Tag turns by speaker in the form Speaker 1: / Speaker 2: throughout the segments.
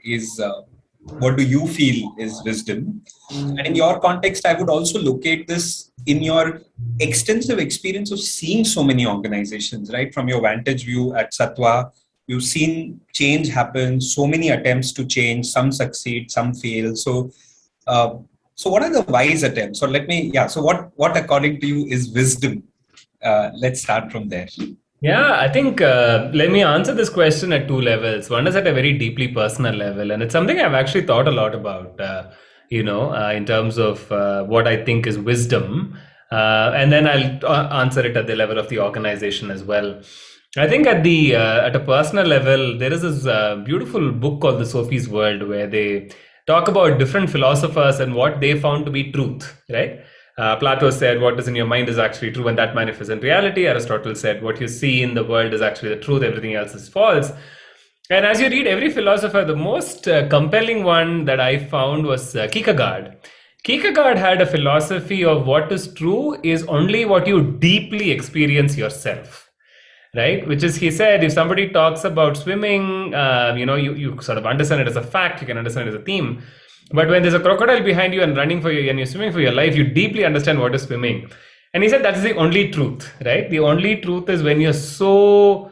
Speaker 1: is what do you feel is wisdom? And in your context, I would also locate this in your extensive experience of seeing so many organizations, right? From your vantage view at Satwa, you've seen change happen, so many attempts to change, some succeed, some fail. Uh, so what are the wise attempts? So so what according to you is wisdom? Let's start from there.
Speaker 2: Yeah, I think let me answer this question at two levels. One is at a very deeply personal level, and it's something I've actually thought a lot about, in terms of what I think is wisdom. And then I'll answer it at the level of the organization as well. I think at a personal level, there is this beautiful book called The Sophie's World, where they talk about different philosophers and what they found to be truth, right? Plato said, what is in your mind is actually true, and that manifests in reality. Aristotle said, what you see in the world is actually the truth, everything else is false. And as you read every philosopher, the most compelling one that I found was Kierkegaard. Kierkegaard had a philosophy of what is true is only what you deeply experience yourself. Right, which is, he said, if somebody talks about swimming, you sort of understand it as a fact, you can understand it as a theme. But when there's a crocodile behind you and running for you and you're swimming for your life, you deeply understand what is swimming. And he said that's the only truth, right? The only truth is when you're so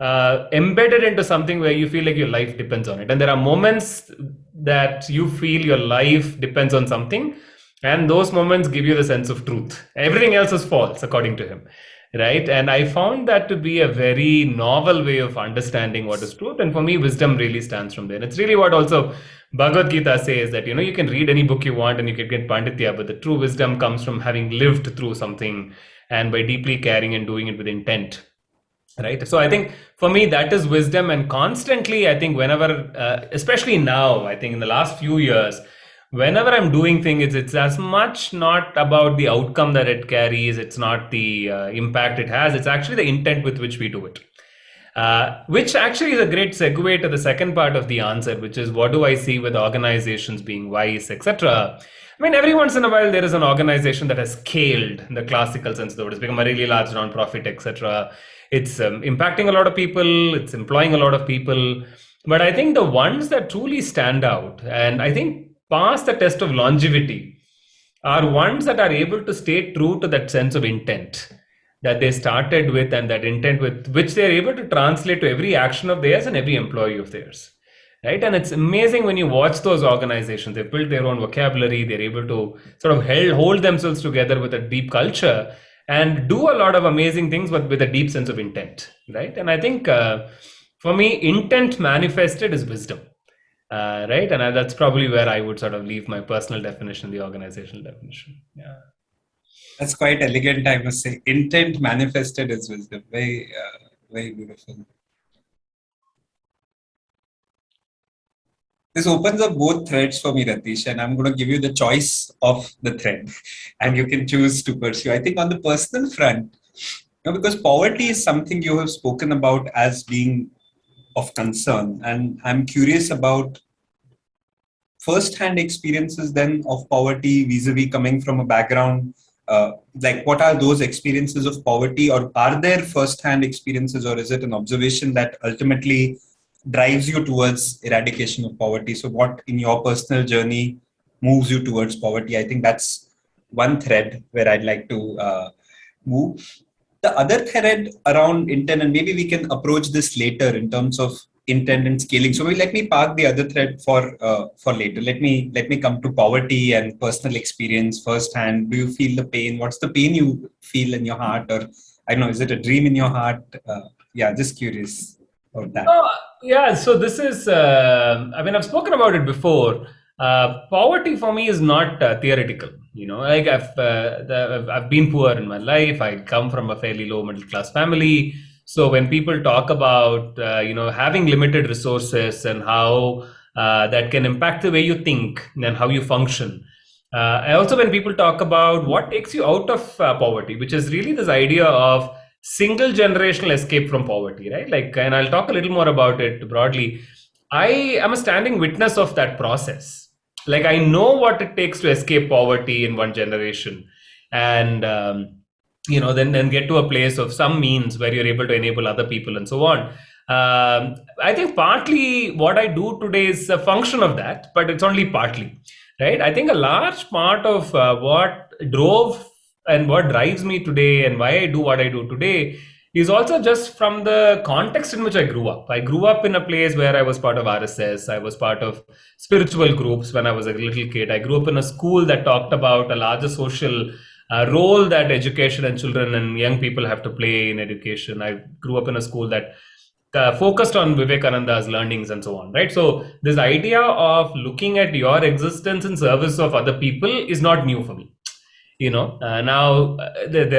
Speaker 2: embedded into something where you feel like your life depends on it. And there are moments that you feel your life depends on something, and those moments give you the sense of truth. Everything else is false, according to him. Right. And I found that to be a very novel way of understanding what is truth. And for me, wisdom really stands from there. And it's really what also Bhagavad Gita says, that, you can read any book you want and you can get Panditya, but the true wisdom comes from having lived through something and by deeply caring and doing it with intent. Right. So I think for me, that is wisdom. And constantly, I think whenever, especially now, I think in the last few years, whenever I'm doing things, it's as much not about the outcome that it carries. It's not the impact it has. It's actually the intent with which we do it. Which actually is a great segue to the second part of the answer, which is what do I see with organizations being wise, etc. I mean, every once in a while, there is an organization that has scaled in the classical sense of the word. It's become a really large nonprofit, etc. It's impacting a lot of people. It's employing a lot of people. But I think the ones that truly stand out, and I think pass the test of longevity, are ones that are able to stay true to that sense of intent that they started with, and that intent with which they're able to translate to every action of theirs and every employee of theirs. Right. And it's amazing when you watch those organizations. They've built their own vocabulary. They're able to sort of hold themselves together with a deep culture and do a lot of amazing things, but with a deep sense of intent. Right. And I think for me, intent manifested is wisdom. Right. And that's probably where I would sort of leave my personal definition, the organizational definition. Yeah.
Speaker 1: That's quite elegant, I must say. Intent manifested is wisdom. Very, very beautiful. This opens up both threads for me, Rathish, and I'm going to give you the choice of the thread, and you can choose to pursue. I think on the personal front, because poverty is something you have spoken about as being of concern, and I'm curious about first-hand experiences then of poverty vis-a-vis coming from a background. Like, what are those experiences of poverty, or are there first-hand experiences, or is it an observation that ultimately drives you towards eradication of poverty? So what in your personal journey moves you towards poverty? I think that's one thread where I'd like to move. The other thread around intent, and maybe we can approach this later in terms of intent and scaling. So let me park the other thread for later. Let me come to poverty and personal experience firsthand. Do you feel the pain? What's the pain you feel in your heart, or I don't know, is it a dream in your heart? Just curious about that.
Speaker 2: Yeah. So this is. I've spoken about it before. Poverty for me is not theoretical. Like I've been poor in my life. I come from a fairly low middle class family. So when people talk about having limited resources and how that can impact the way you think and how you function. And also when people talk about what takes you out of poverty, which is really this idea of single generational escape from poverty, right? And I'll talk a little more about it broadly. I am a standing witness of that process. I know what it takes to escape poverty in one generation, and then get to a place of some means where you're able to enable other people and so on. I think partly what I do today is a function of that, but it's only partly, right? I think a large part of what drove and what drives me today and why I do what I do today is also just from the context in which I grew up. I grew up in a place where I was part of RSS, I was part of spiritual groups when I was a little kid. I grew up in a school that talked about a larger social role that education and children and young people have to play in education. I grew up in a school that focused on Vivekananda's learnings and so on, right? So this idea of looking at your existence in service of other people is not new for me. There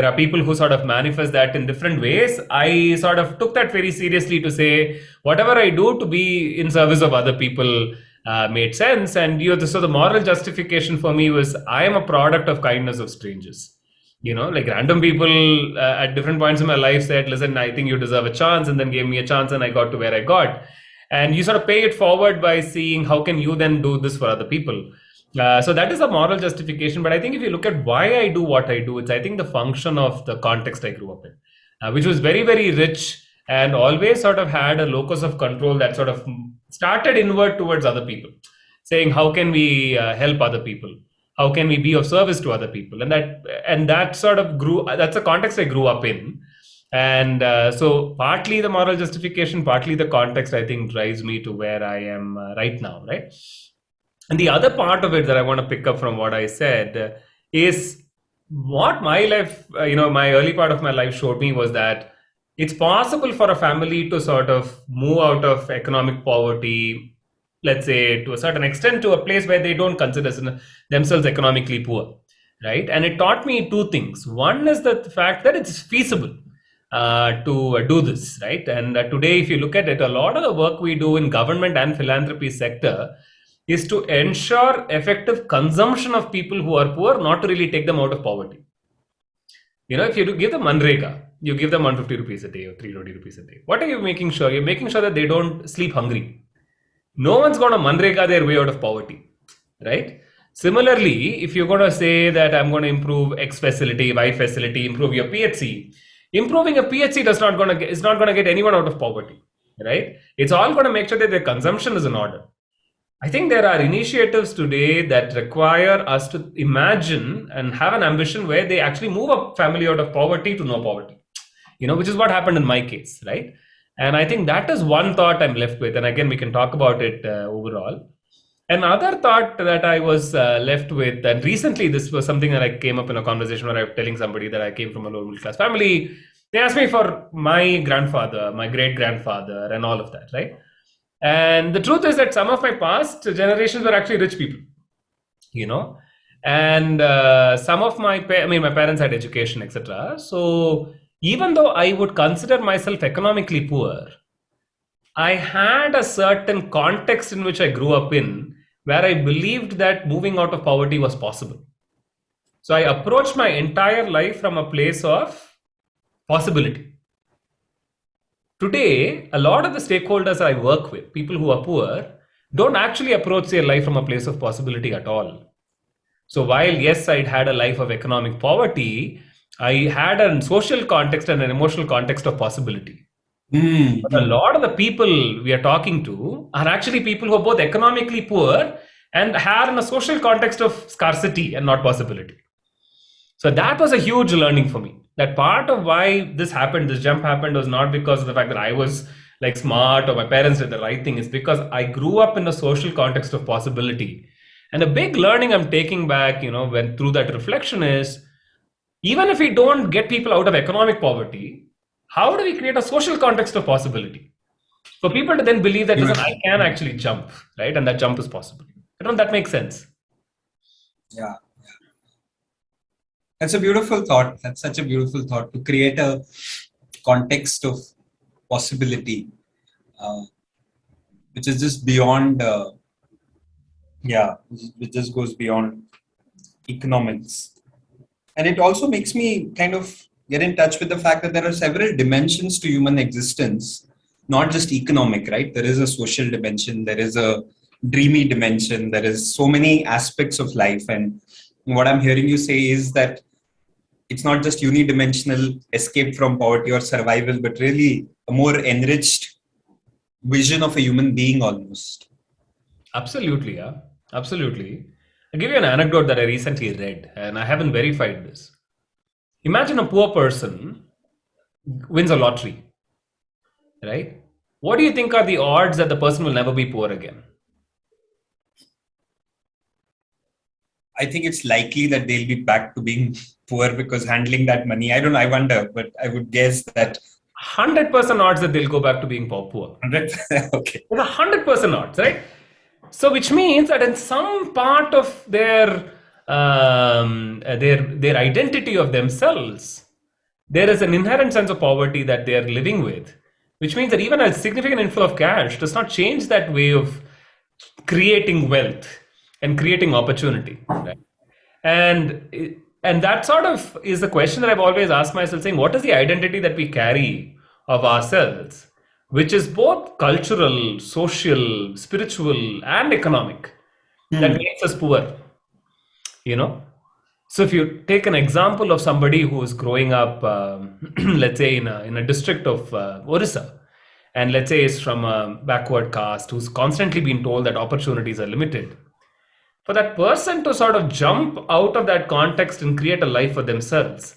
Speaker 2: are people who sort of manifest that in different ways. I sort of took that very seriously to say whatever I do to be in service of other people made sense. And so the moral justification for me was I am a product of kindness of strangers. Like random people at different points in my life said, listen, I think you deserve a chance, and then gave me a chance, and I got to where I got. And you sort of pay it forward by seeing how can you then do this for other people. So that is a moral justification. But I think if you look at why I do what I do, it's I think the function of the context I grew up in, which was very, very rich and always sort of had a locus of control that sort of started inward towards other people, saying how can we help other people? How can we be of service to other people? And that sort of grew. That's a context I grew up in, and so partly the moral justification, partly the context, I think drives me to where I am right now, right? And the other part of it that I want to pick up from what I said is what my life, my early part of my life showed me was that it's possible for a family to sort of move out of economic poverty, let's say to a certain extent, to a place where they don't consider themselves economically poor, right? And it taught me two things. One is the fact that it's feasible to do this, right? And today, if you look at it, a lot of the work we do in government and philanthropy sector is to ensure effective consumption of people who are poor, not to really take them out of poverty. If you give them Manrega, you give them 150 rupees a day or 320 rupees a day. What are you making sure? You're making sure that they don't sleep hungry. No one's going to Manrega their way out of poverty, right? Similarly, if you're going to say that I'm going to improve X facility, Y facility, improve your PHC, improving a PHC is not going to get anyone out of poverty, right? It's all going to make sure that their consumption is in order. I think there are initiatives today that require us to imagine and have an ambition where they actually move a family out of poverty to no poverty, which is what happened in my case, right? And I think that is one thought I'm left with. And again, we can talk about it overall. Another thought that I was left with, and recently this was something that I came up in a conversation where I was telling somebody that I came from a lower middle class family. They asked me for my grandfather, my great grandfather, and all of that, right? And the truth is that some of my past generations were actually rich people, and some of my parents had education, etc. So even though I would consider myself economically poor, I had a certain context in which I grew up in where I believed that moving out of poverty was possible. So I approached my entire life from a place of possibility. Today, a lot of the stakeholders I work with, people who are poor, don't actually approach their life from a place of possibility at all. So while, yes, I'd had a life of economic poverty, I had a social context and an emotional context of possibility. But a lot of the people we are talking to are actually people who are both economically poor and are in a social context of scarcity and not possibility. So that was a huge learning for me. That part of why this jump happened, was not because of the fact that I was like smart or my parents did the right thing. It's because I grew up in a social context of possibility. And a big learning I'm taking back, when through that reflection is, even if we don't get people out of economic poverty, how do we create a social context of possibility for people to then believe that, listen, I can actually jump, right? And that jump is possible. I don't know if that makes sense.
Speaker 1: Yeah. That's a beautiful thought. That's such a beautiful thought, to create a context of possibility, which is just beyond, which just goes beyond economics. And it also makes me kind of get in touch with the fact that there are several dimensions to human existence, not just economic, right? There is a social dimension, there is a dreamy dimension, there is so many aspects of life. And what I'm hearing you say is that it's not just unidimensional escape from poverty or survival, but really a more enriched vision of a human being almost.
Speaker 2: Absolutely, yeah. Absolutely. I'll give you an anecdote that I recently read, and I haven't verified this. Imagine a poor person wins a lottery, right? What do you think are the odds that the person will never be poor again?
Speaker 1: I think it's likely that they'll be back to being poor because handling that money, I don't know, I wonder, but I would guess that
Speaker 2: 100% odds that they'll go back to being poor.
Speaker 1: 100. Okay.
Speaker 2: There's 100% odds, right? So, which means that in some part of their identity of themselves, there is an inherent sense of poverty that they are living with, which means that even a significant inflow of cash does not change that way of creating wealth and creating opportunity, right? And that sort of is the question that I've always asked myself, saying, what is the identity that we carry of ourselves, which is both cultural, social, spiritual, and economic, that makes us poor, you know? So if you take an example of somebody who is growing up, let's say in a district of Orissa, and let's say is from a backward caste who's constantly been told that opportunities are limited, for that person to sort of jump out of that context and create a life for themselves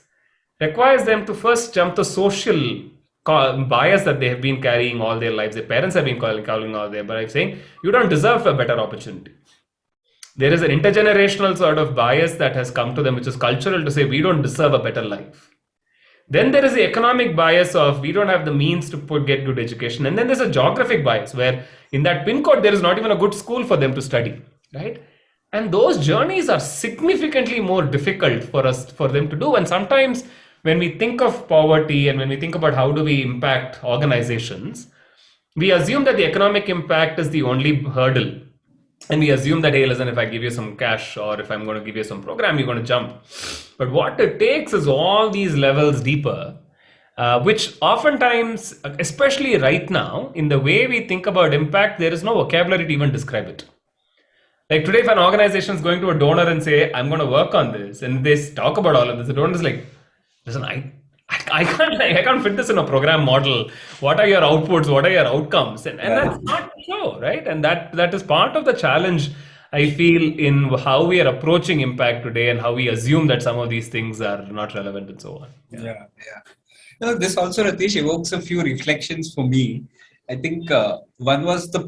Speaker 2: requires them to first jump the social bias that they have been carrying all their lives. Their parents have been calling all their lives, saying, you don't deserve a better opportunity. There is an intergenerational sort of bias that has come to them, which is cultural, to say, we don't deserve a better life. Then there is the economic bias of we don't have the means to get good education. And then there's a geographic bias where in that pin code, there is not even a good school for them to study, right? And those journeys are significantly more difficult for them to do. And sometimes when we think of poverty and when we think about how do we impact organizations, we assume that the economic impact is the only hurdle. And we assume that, hey, listen, if I give you some cash or if I'm going to give you some program, you're going to jump. But what it takes is all these levels deeper, which oftentimes, especially right now, in the way we think about impact, there is no vocabulary to even describe it. Like today, if an organization is going to a donor and say, I'm going to work on this, and they talk about all of this, the donor is like, listen, I can't fit this in a program model. What are your outputs? What are your outcomes? And that's not true, right? And that is part of the challenge, I feel, in how we are approaching impact today and how we assume that some of these things are not relevant and so on.
Speaker 1: Yeah. This also, Rathish, evokes a few reflections for me. I think one was the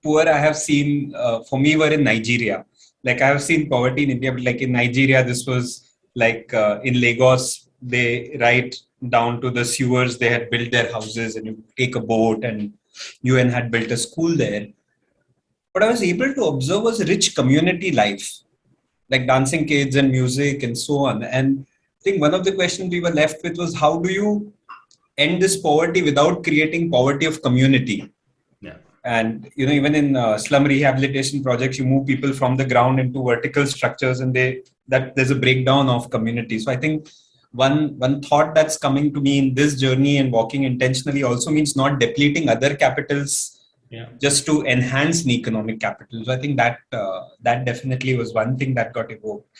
Speaker 1: poor I have seen for me were in Nigeria. Like I have seen poverty in India, but like in Nigeria, this was like in Lagos, they right down to the sewers, they had built their houses and you take a boat and UN had built a school there. What I was able to observe was rich community life, like dancing kids and music and so on. And I think one of the questions we were left with was how do you end this poverty without creating poverty of community?
Speaker 2: Yeah.
Speaker 1: And even in slum rehabilitation projects, you move people from the ground into vertical structures, and there's a breakdown of community. So I think one thought that's coming to me in this journey and walking intentionally also means not depleting other capitals just to enhance an economic capital. So I think that definitely was one thing that got evoked,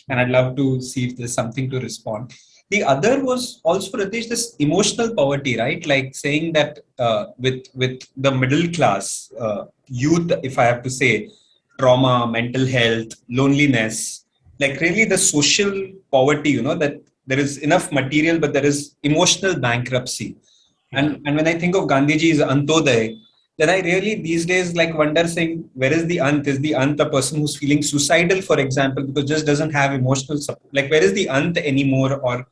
Speaker 1: and I'd love to see if there's something to respond. The other was also, Rathish, this emotional poverty, right? Like saying that with the middle class youth, if I have to say, trauma, mental health, loneliness, like really the social poverty, that there is enough material, but there is emotional bankruptcy. And when I think of Gandhiji's Antodaya, then I really these days like wonder saying, where is the Ant? Is the Ant a person who's feeling suicidal, for example, because just doesn't have emotional support? Like where is the Ant anymore? Or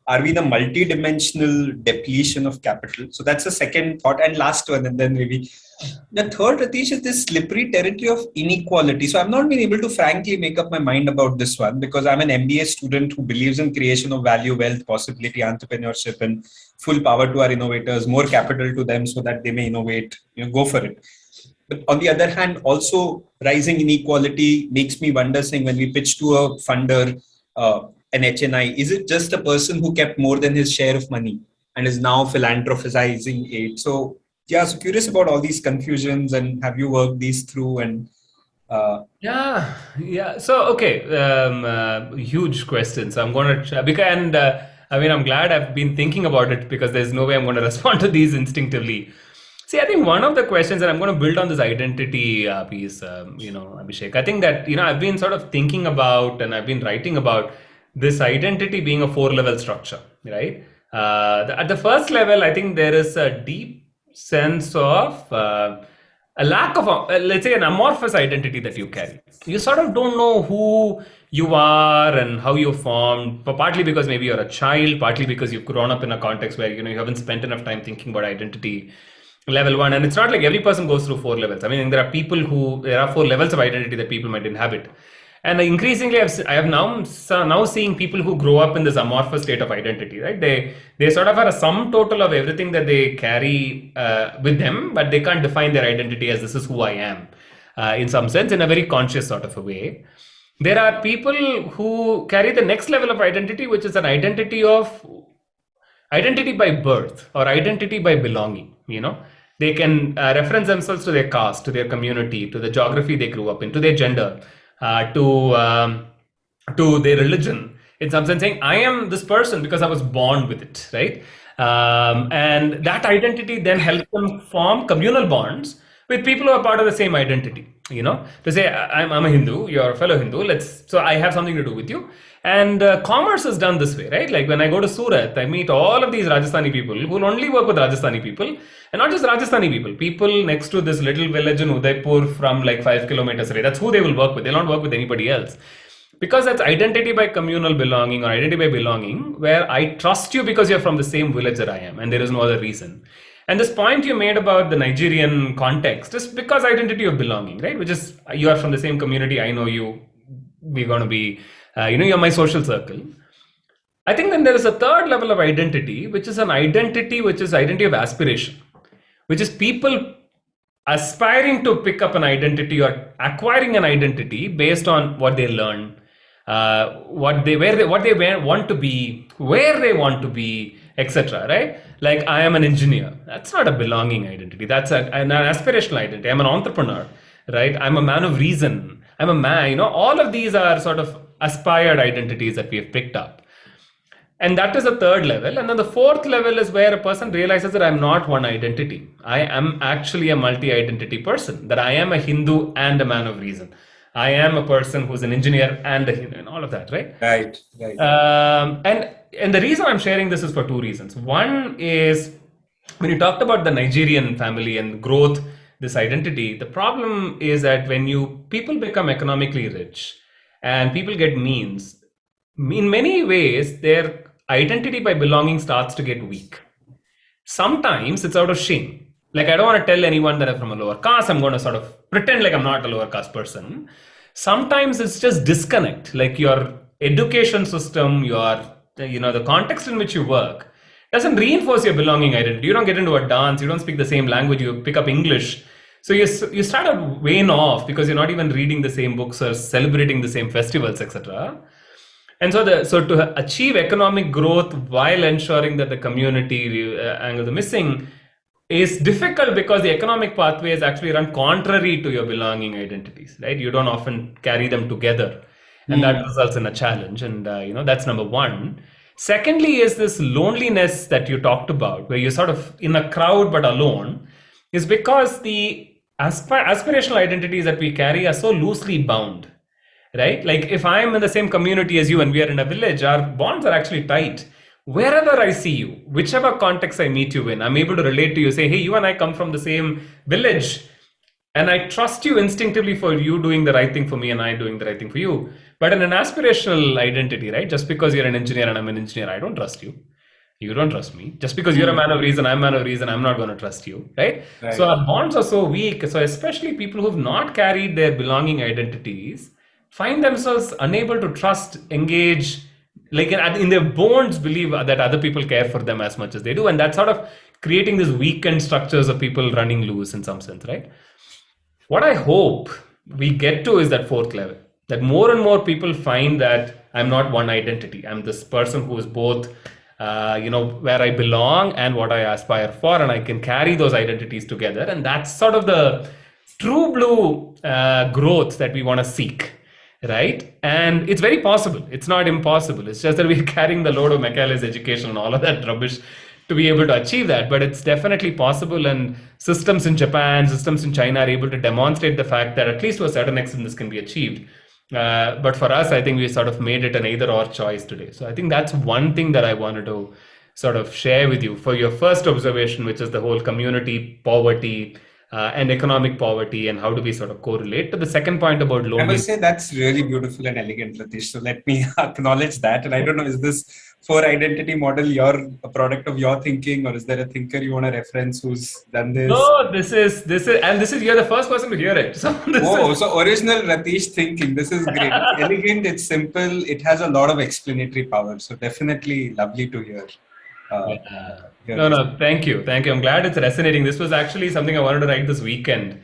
Speaker 1: are we in a multi-dimensional depletion of capital? So that's the second thought. And last one, and then maybe the third, Rathish, is this slippery territory of inequality. So I've not been able to frankly make up my mind about this one because I'm an MBA student who believes in creation of value, wealth, possibility, entrepreneurship, and full power to our innovators, more capital to them so that they may innovate, go for it. But on the other hand, also rising inequality makes me wonder, saying when we pitch to a funder, an HNI, is it just a person who kept more than his share of money and is now philanthropizing aid? So curious about all these confusions, and have you worked these through? And
Speaker 2: Yeah. So okay, huge question. So I'm going to I'm glad I've been thinking about it because there's no way I'm going to respond to these instinctively. See, I think one of the questions, and I'm going to build on this identity piece, Abhishek. I think that, I've been sort of thinking about and I've been writing about this identity being a four-level structure, right? At the first level, I think there is a deep sense of a lack of, let's say, an amorphous identity that you carry. You sort of don't know who you are and how you formed, but partly because maybe you're a child, partly because you've grown up in a context where, you haven't spent enough time thinking about identity level one. And it's not like every person goes through four levels. I mean, there are four levels of identity that people might inhabit. And increasingly, I have now seeing people who grow up in this amorphous state of identity, right? They sort of are a sum total of everything that they carry with them, but they can't define their identity as this is who I am, in some sense, in a very conscious sort of a way. There are people who carry the next level of identity, which is an identity by birth or identity by belonging. They can reference themselves to their caste, to their community, to the geography they grew up in, to their gender, to their religion, in some sense, saying I am this person because I was born with it, right? And that identity then helps them form communal bonds with people who are part of the same identity. To say I'm a Hindu, you're a fellow Hindu, so I have something to do with you. And commerce is done this way, right? Like when I go to Surat, I meet all of these Rajasthani people who will only work with Rajasthani people, and not just Rajasthani people next to this little village in Udaipur from like 5 kilometers away. That's who they will work with. They'll not work with anybody else. Because that's identity by communal belonging or identity by belonging, where I trust you because you're from the same village that I am, and there is no other reason. And this point you made about the Nigerian context is because identity of belonging, right? Which is you are from the same community, I know you, we're going to be, you're my social circle. I think then there is a third level of identity, which is identity of aspiration, which is people aspiring to pick up an identity or acquiring an identity based on what they learn, what they want to be, where they want to be, etc. Right? Like I am an engineer. That's not a belonging identity. That's an aspirational identity. I'm an entrepreneur, right? I'm a man of reason. I'm a man. All of these are sort of aspired identities that we have picked up. And that is the third level. And then the fourth level is where a person realizes that I'm not one identity. I am actually a multi-identity person, that I am a Hindu and a man of reason. I am a person who's an engineer and a Hindu, and all of that, right?
Speaker 1: Right.
Speaker 2: And the reason I'm sharing this is for two reasons. One is when you talked about the Nigerian family and growth, this identity, the problem is that when people become economically rich and people get means, in many ways, their identity by belonging starts to get weak. Sometimes it's out of shame. Like, I don't want to tell anyone that I'm from a lower caste. I'm going to sort of pretend like I'm not a lower caste person. Sometimes it's just disconnect. Like your education system, the context in which you work doesn't reinforce your belonging identity. You don't get into a dance. You don't speak the same language. You pick up English. So you start to wane off because you're not even reading the same books or celebrating the same festivals, etc. And so to achieve economic growth while ensuring that the community angle is missing is difficult because the economic pathways actually run contrary to your belonging identities, right? You don't often carry them together, and that results in a challenge. And that's number one. Secondly, is this loneliness that you talked about, where you're sort of in a crowd but alone, is because the aspirational identities that we carry are so loosely bound. Right? Like if I'm in the same community as you and we are in a village, our bonds are actually tight. Wherever I see you, whichever context I meet you in, I'm able to relate to you, say, hey, you and I come from the same village. And I trust you instinctively for you doing the right thing for me and I doing the right thing for you. But in an aspirational identity, right? Just because you're an engineer and I'm an engineer, I don't trust you. You don't trust me. Just because you're a man of reason, I'm a man of reason, I'm not going to trust you, right? So our bonds are so weak. So especially people who've not carried their belonging identities find themselves unable to trust, engage, like in their bones believe that other people care for them as much as they do. And that's sort of creating these weakened structures of people running loose in some sense, right? What I hope we get to is that fourth level, that more and more people find that I'm not one identity. I'm this person who is both, where I belong and what I aspire for, and I can carry those identities together. And that's sort of the true blue growth that we want to seek. Right? And it's very possible. It's not impossible. It's just that we're carrying the load of Macaulay's education and all of that rubbish to be able to achieve that, but it's definitely possible. And systems in Japan, systems in China are able to demonstrate the fact that at least to a certain extent this can be achieved. But for us, I think we sort of made it an either or choice today. So I think that's one thing that I wanted to sort of share with you for your first observation, which is the whole community poverty and economic poverty, and how do we sort of correlate to the second point about
Speaker 1: I
Speaker 2: loneliness.
Speaker 1: must say that's really beautiful and elegant, Rathish. So let me acknowledge that. And I don't know, is this four identity model a product of your thinking, or is there a thinker you want to reference who's done this?
Speaker 2: No, this is you're the first person to hear it. So
Speaker 1: So original Rathish thinking. This is great. It's elegant, it's simple, it has a lot of explanatory power. So definitely lovely to hear.
Speaker 2: No, thank you. I'm glad it's resonating. This was actually something I wanted to write this weekend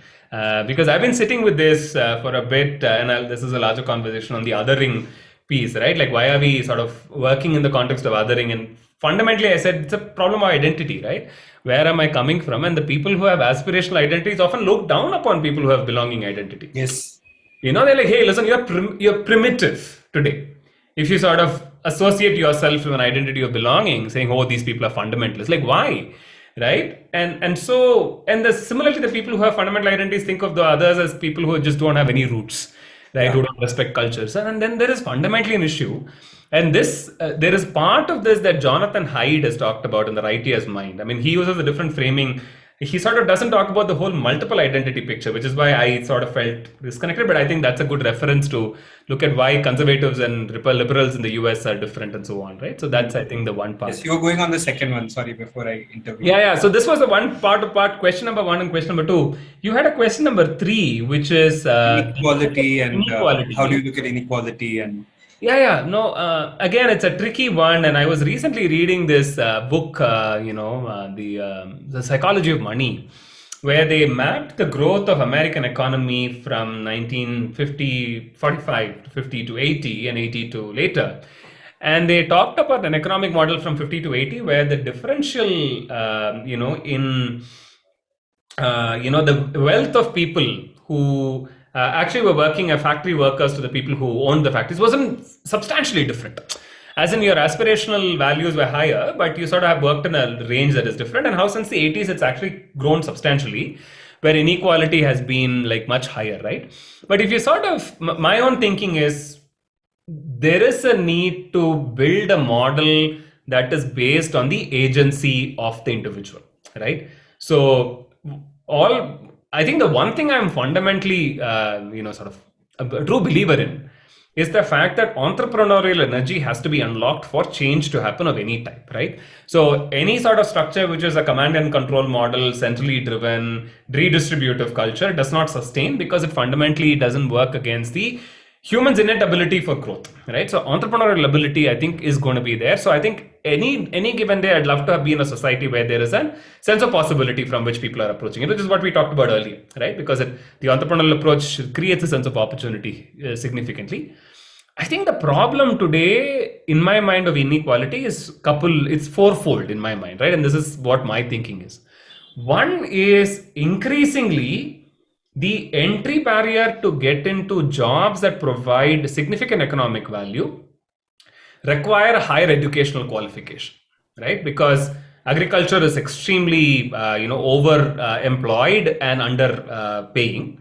Speaker 2: because I've been sitting with this for a bit, this is a larger conversation on the othering piece, right? Like, why are we sort of working in the context of othering? And fundamentally, I said it's a problem of identity, right? Where am I coming from? And the people who have aspirational identities often look down upon people who have belonging identity.
Speaker 1: Yes.
Speaker 2: They're like, hey, listen, you're primitive today. If you sort of associate yourself with an identity of belonging, saying, oh, these people are fundamentalists, like, why? Right? And similarly, the people who have fundamental identities think of the others as people who just don't have any roots, right? Who don't respect cultures. And then there is fundamentally an issue. And there is part of this that Jonathan Haidt has talked about in The Righteous Mind. I mean, he uses a different framing. He sort of doesn't talk about the whole multiple identity picture, which is why I sort of felt disconnected. But I think that's a good reference to look at why conservatives and liberals in the US are different and so on, right? So that's, I think, the one part.
Speaker 1: Yes, you were going on the second one. Sorry, before I intervene.
Speaker 2: Yeah. So this was the one part question number one and question number two. You had a question number three, which is
Speaker 1: inequality and
Speaker 2: inequality.
Speaker 1: How do you look at inequality and
Speaker 2: No, again, it's a tricky one. And I was recently reading this book, The Psychology of Money, where they mapped the growth of American economy from 1945 to 50 to 80 and 80 to later. And they talked about an economic model from 50 to 80, where the differential, the wealth of people who actually were working as factory workers to the people who owned the factories wasn't substantially different. As in, your aspirational values were higher, but you sort of have worked in a range that is different. And how since the 80s it's actually grown substantially, where inequality has been like much higher, right? But if you sort of, my own thinking is, there is a need to build a model that is based on the agency of the individual, right? So I think the one thing I'm fundamentally, sort of a true believer in is the fact that entrepreneurial energy has to be unlocked for change to happen of any type, right? So any sort of structure which is a command and control model, centrally driven, redistributive culture does not sustain, because it fundamentally doesn't work against the human's innate ability for growth, right? So entrepreneurial ability, I think, is going to be there. So I think any given day, I'd love to be in a society where there is a sense of possibility from which people are approaching it, which is what we talked about earlier, right? Because the entrepreneurial approach creates a sense of opportunity significantly. I think the problem today, in my mind, of inequality it's fourfold in my mind, right? And this is what my thinking is. One is increasingly the entry barrier to get into jobs that provide significant economic value require a higher educational qualification, right? Because agriculture is extremely, over employed and under paying.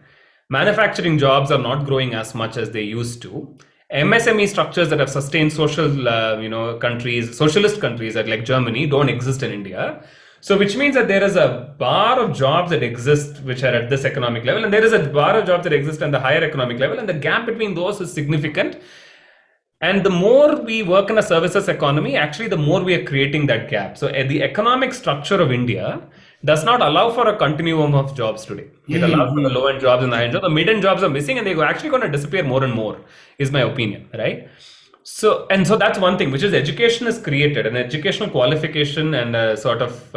Speaker 2: Manufacturing jobs are not growing as much as they used to. MSME structures that have sustained socialist countries like Germany don't exist in India. So which means that there is a bar of jobs that exist which are at this economic level, and there is a bar of jobs that exist at the higher economic level, and the gap between those is significant. And the more we work in a services economy, actually the more we are creating that gap. So the economic structure of India does not allow for a continuum of jobs today. It allows for the low-end jobs and the high-end jobs. The mid-end jobs are missing, and they're actually going to disappear more and more, is my opinion, right? So that's one thing, which is education is created, and educational qualification and a sort of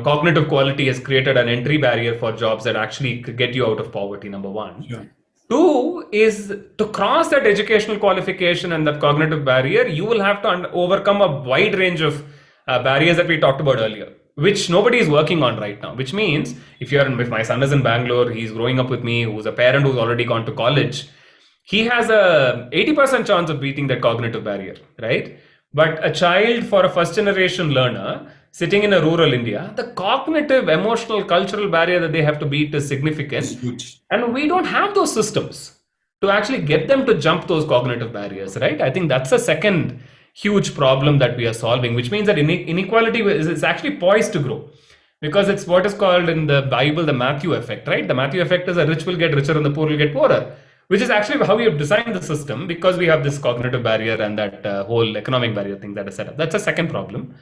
Speaker 2: cognitive quality has created an entry barrier for jobs that actually get you out of poverty, number one.
Speaker 1: Sure.
Speaker 2: Two is, to cross that educational qualification and that cognitive barrier, you will have to overcome a wide range of barriers that we talked about earlier, which nobody is working on right now. Which means, if my son is in Bangalore, he's growing up with me, who's a parent who's already gone to college, he has a 80% chance of beating that cognitive barrier, right? But a child, for a first generation learner sitting in a rural India, the cognitive, emotional, cultural barrier that they have to beat is
Speaker 1: It's
Speaker 2: significant.
Speaker 1: huge.
Speaker 2: And we don't have those systems to actually get them to jump those cognitive barriers, right? I think that's a second huge problem that we are solving, which means that inequality is actually poised to grow, because it's what is called in the Bible the Matthew effect, right? The Matthew effect is the rich will get richer and the poor will get poorer, which is actually how we have designed the system, because we have this cognitive barrier and that whole economic barrier thing that is set up. That's a second problem.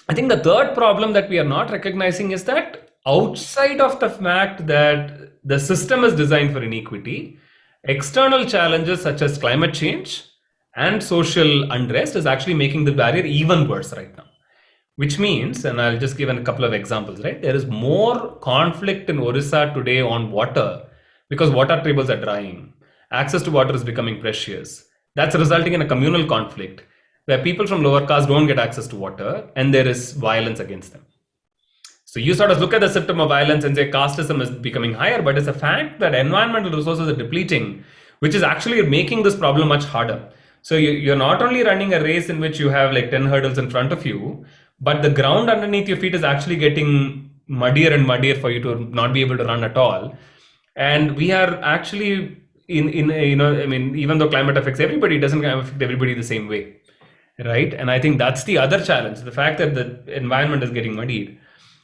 Speaker 2: I think the third problem that we are not recognizing is that outside of the fact that the system is designed for inequity, external challenges such as climate change and social unrest is actually making the barrier even worse right now. Which means, and I'll just give a couple of examples, right? There is more conflict in Orissa today on water because water tables are drying. Access to water is becoming precious. That's resulting in a communal conflict where people from lower caste don't get access to water and there is violence against them. So you sort of look at the symptom of violence and say casteism is becoming higher, but it's a fact that environmental resources are depleting, which is actually making this problem much harder. So you're not only running a race in which you have like 10 hurdles in front of you, but the ground underneath your feet is actually getting muddier and muddier for you to not be able to run at all. And we are actually in I mean, even though climate affects everybody, it doesn't affect everybody the same way, right? And I think that's the other challenge, the fact that the environment is getting muddied.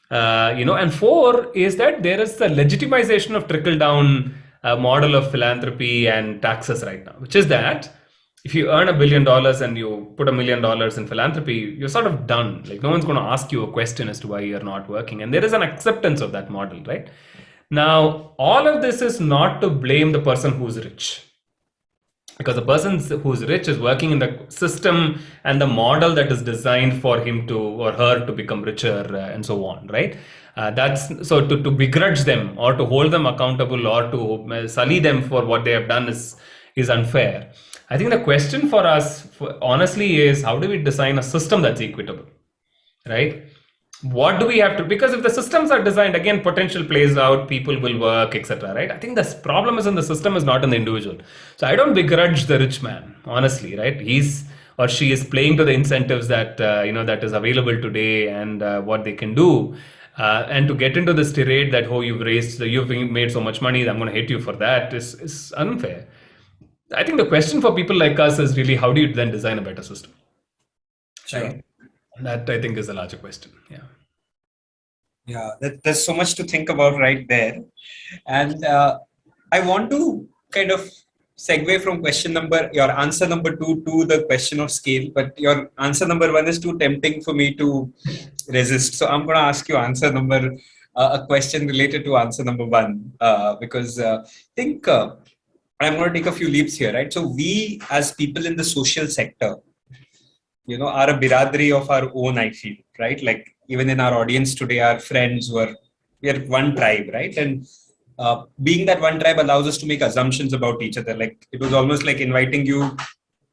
Speaker 2: And four is that there is the legitimization of trickle down model of philanthropy and taxes right now, which is that if you earn $1 billion and you put $1 million in philanthropy, you're sort of done. Like no one's going to ask you a question as to why you're not working. And there is an acceptance of that model, right? Now, all of this is not to blame the person who's rich, because the person who's rich is working in the system and the model that is designed for him to or her to become richer and so on, right? That's so to begrudge them or to hold them accountable or to sully them for what they have done is unfair. I think the question for us, honestly, is how do we design a system that's equitable, right? What do we have to, because if the systems are designed, again, potential plays out, people will work, etc., right? I think the problem is in the system, is not in the individual. So I don't begrudge the rich man, honestly, right? He's or she is playing to the incentives that that is available today and what they can do. And to get into this tirade that, oh, you've made so much money, I'm going to hate you for that, is unfair. I think the question for people like us is really, how do you then design a better system?
Speaker 1: Sure.
Speaker 2: Right? That I think is a larger question. Yeah.
Speaker 1: Yeah, there's so much to think about right there. And I want to kind of segue from your answer number 2 to the question of scale, but your answer number 1 is too tempting for me to resist. So I'm going to ask you a question related to answer number 1, because I think I'm going to take a few leaps here, right? So we as people in the social sector, are a biradri of our own, I feel, right? Like even in our audience today, our friends we are one tribe, right? And being that one tribe allows us to make assumptions about each other. Like it was almost like inviting you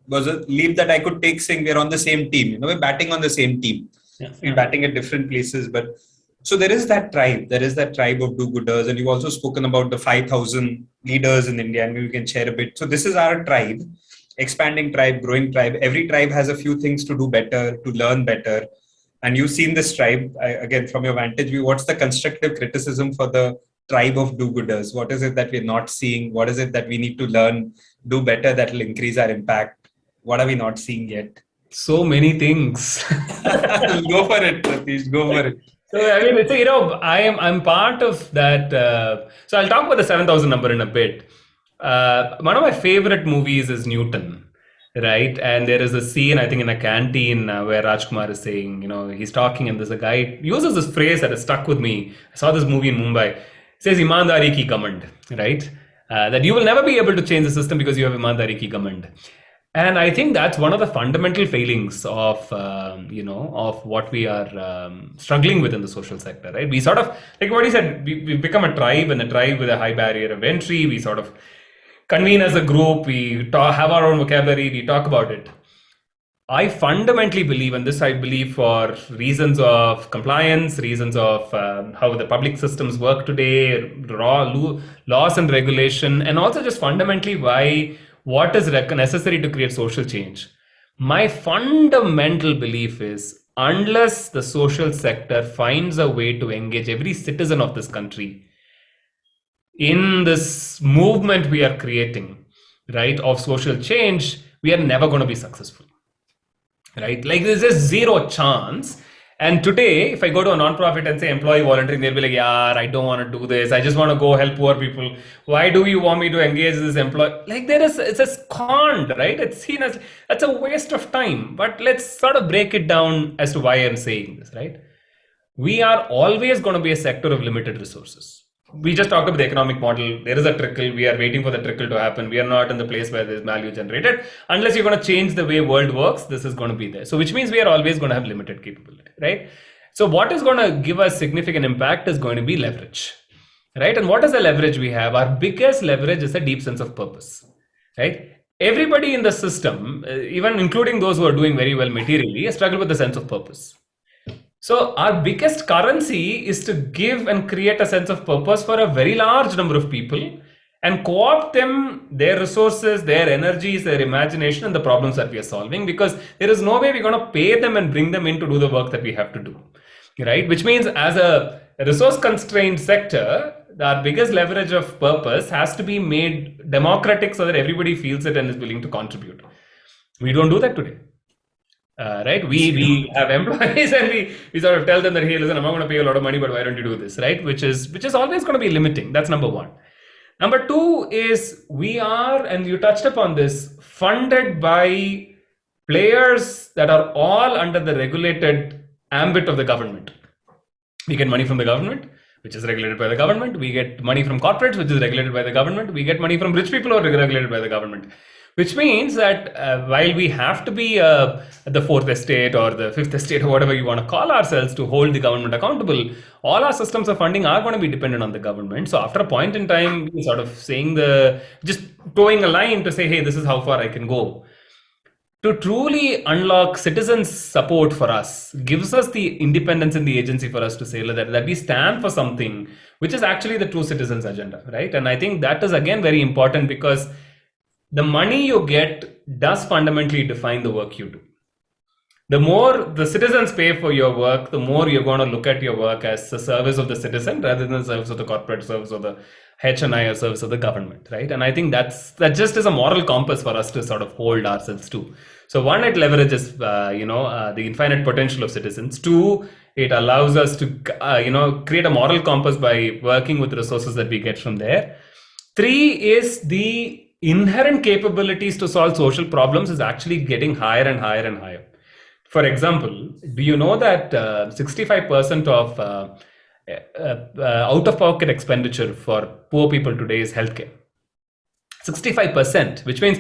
Speaker 1: was a leap that I could take, saying we're on the same team. We're batting on the same team. Yeah. We're batting at different places, but so there is that tribe. There is that tribe of do-gooders, and you've also spoken about the 5,000 leaders in India, and maybe we can share a bit. So this is our tribe. Expanding tribe, growing tribe. Every tribe has a few things to do better, to learn better. And you've seen this tribe, again, from your vantage view, what's the constructive criticism for the tribe of do-gooders? What is it that we're not seeing? What is it that we need to learn, do better that will increase our impact? What are we not seeing yet?
Speaker 2: So many things.
Speaker 1: Go for it, Rathish, go for it.
Speaker 2: So I mean, I'm part of that. So I'll talk about the 7,000 number in a bit. One of my favorite movies is Newton, right? And there is a scene, I think, in a canteen where Rajkumar is saying, he's talking, and there's a guy uses this phrase that has stuck with me. I saw this movie in Mumbai. It says "Imandari ki ghamand," right? That you will never be able to change the system because you have Imandari ki ghamand. And I think that's one of the fundamental failings of what we are struggling with in the social sector, right? We sort of, like what he said, we become a tribe, and a tribe with a high barrier of entry. We sort of convene as a group, we have our own vocabulary, we talk about it. I fundamentally believe, and this I believe for reasons of compliance, reasons of how the public systems work today, laws and regulation, and also just fundamentally what is necessary to create social change. My fundamental belief is unless the social sector finds a way to engage every citizen of this country in this movement we are creating, right, of social change, we are never going to be successful, right? Like there's just zero chance. And today, if I go to a nonprofit and say employee volunteering, they'll be like, yeah, I don't want to do this. I just want to go help poor people. Why do you want me to engage this employee? Like it's a scorned, right? It's seen as, that's a waste of time. But let's sort of break it down as to why I'm saying this, right? We are always going to be a sector of limited resources. We just talked about the economic model. There is a trickle. We are waiting for the trickle to happen. We are not in the place where there's value generated. Unless you're going to change the way world works, this is going to be there. So which means we are always going to have limited capability, right? So what is going to give us significant impact is going to be leverage, right? And what is the leverage we have? Our biggest leverage is a deep sense of purpose, right? Everybody in the system, even including those who are doing very well materially, struggle with the sense of purpose. So our biggest currency is to give and create a sense of purpose for a very large number of people and co-opt them, their resources, their energies, their imagination, and the problems that we are solving, because there is no way we're going to pay them and bring them in to do the work that we have to do, right? Which means as a resource constrained sector, our biggest leverage of purpose has to be made democratic so that everybody feels it and is willing to contribute. We don't do that today. Right? We have employees and we sort of tell them that, hey, listen, I'm not going to pay a lot of money, but why don't you do this, right? Which is always going to be limiting. That's number one. Number two is we are, and you touched upon this, funded by players that are all under the regulated ambit of the government. We get money from the government, which is regulated by the government. We get money from corporates, which is regulated by the government. We get money from rich people who are regulated by the government. Which means that while we have to be the fourth estate or the fifth estate or whatever you want to call ourselves to hold the government accountable, all our systems of funding are going to be dependent on the government. So after a point in time, we sort of just towing a line to say, hey, this is how far I can go. To truly unlock citizens' support for us gives us the independence in the agency for us to say that we stand for something which is actually the true citizens' agenda, right? And I think that is again very important because the money you get does fundamentally define the work you do. The more the citizens pay for your work, the more you're going to look at your work as the service of the citizen rather than the service of the corporate, service of the HNI or service of the government, right? And I think that just is a moral compass for us to sort of hold ourselves to. So one, it leverages, the infinite potential of citizens. Two, it allows us to, create a moral compass by working with resources that we get from there. Three is the inherent capabilities to solve social problems is actually getting higher and higher and higher. For example, do you know that 65% of out-of-pocket expenditure for poor people today is healthcare? 65%, which means